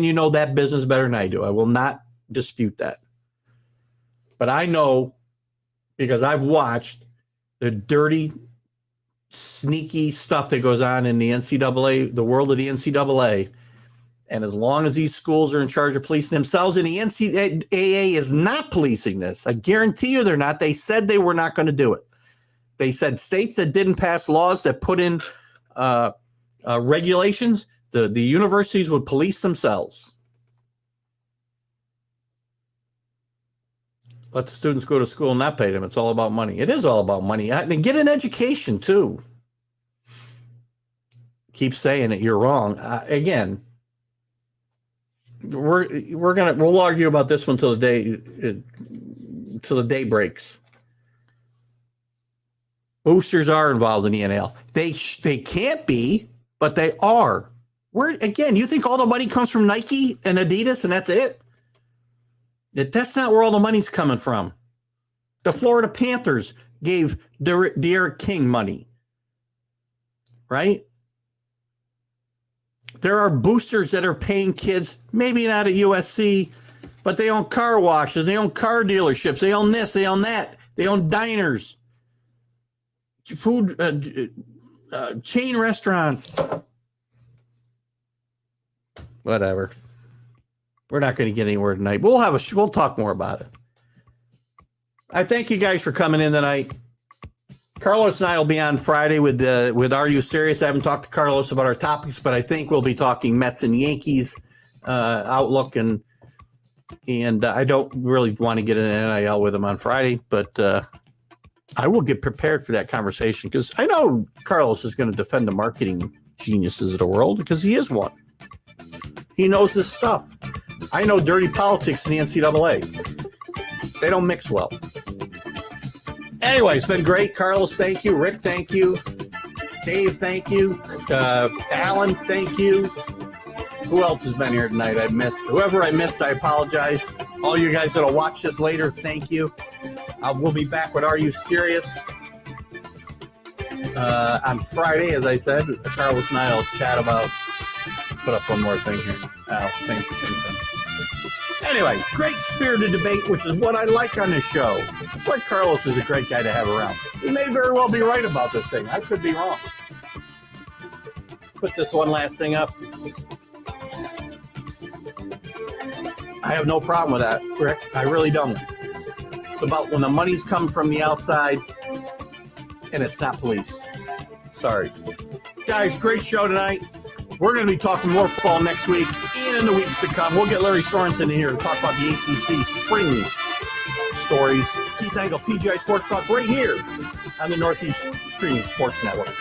you know that business better than I do. I will not dispute that. But I know, because I've watched the dirty, sneaky stuff that goes on in the NCAA, the world of the NCAA. And as long as these schools are in charge of policing themselves, and the NCAA is not policing this, I guarantee you they're not. They said they were not going to do it. They said states that didn't pass laws that put in regulations, the universities would police themselves. Let the students go to school and not pay them. It's all about money. It is all about money. And get an education, too. Keep saying it. You're wrong. Again, we'll argue about this one till the day breaks. Boosters are involved in the NIL. They can't be, but they are. Again, you think all the money comes from Nike and Adidas and that's it? That's not where all the money's coming from. The Florida Panthers gave De'Aaron King money, right? There are boosters that are paying kids, maybe not at USC, but they own car washes, they own car dealerships, they own this, they own that, they own diners, food, chain restaurants. Whatever. We're not going to get anywhere tonight. We'll talk more about it. I thank you guys for coming in tonight. Carlos and I will be on Friday with Are You Serious? I haven't talked to Carlos about our topics, but I think we'll be talking Mets and Yankees outlook, and I don't really want to get an NIL with him on Friday, but I will get prepared for that conversation because I know Carlos is going to defend the marketing geniuses of the world because he is one. He knows his stuff. I know dirty politics in the NCAA. They don't mix well. Anyway, it's been great. Carlos, thank you. Rick, thank you. Dave, thank you. Alan, thank you. Who else has been here tonight? I missed. Whoever I missed, I apologize. All you guys that'll watch this later, thank you. We'll be back with Are You Serious? On Friday, as I said. Carlos and I will chat about. Put up one more thing here. Same thing. Anyway, great spirited debate, which is what I like on this show. That's why Carlos is a great guy to have around. He may very well be right about this thing. I could be wrong. Put this one last thing up. I have no problem with that, Rick. I really don't. It's about when the money's come from the outside and it's not policed. Sorry. Guys, great show tonight. We're going to be talking more football next week and in the weeks to come. We'll get Larry Sorensen in here to talk about the ACC spring stories. Keith Engel, TGI Sports Talk, right here on the Northeast Streaming Sports Network.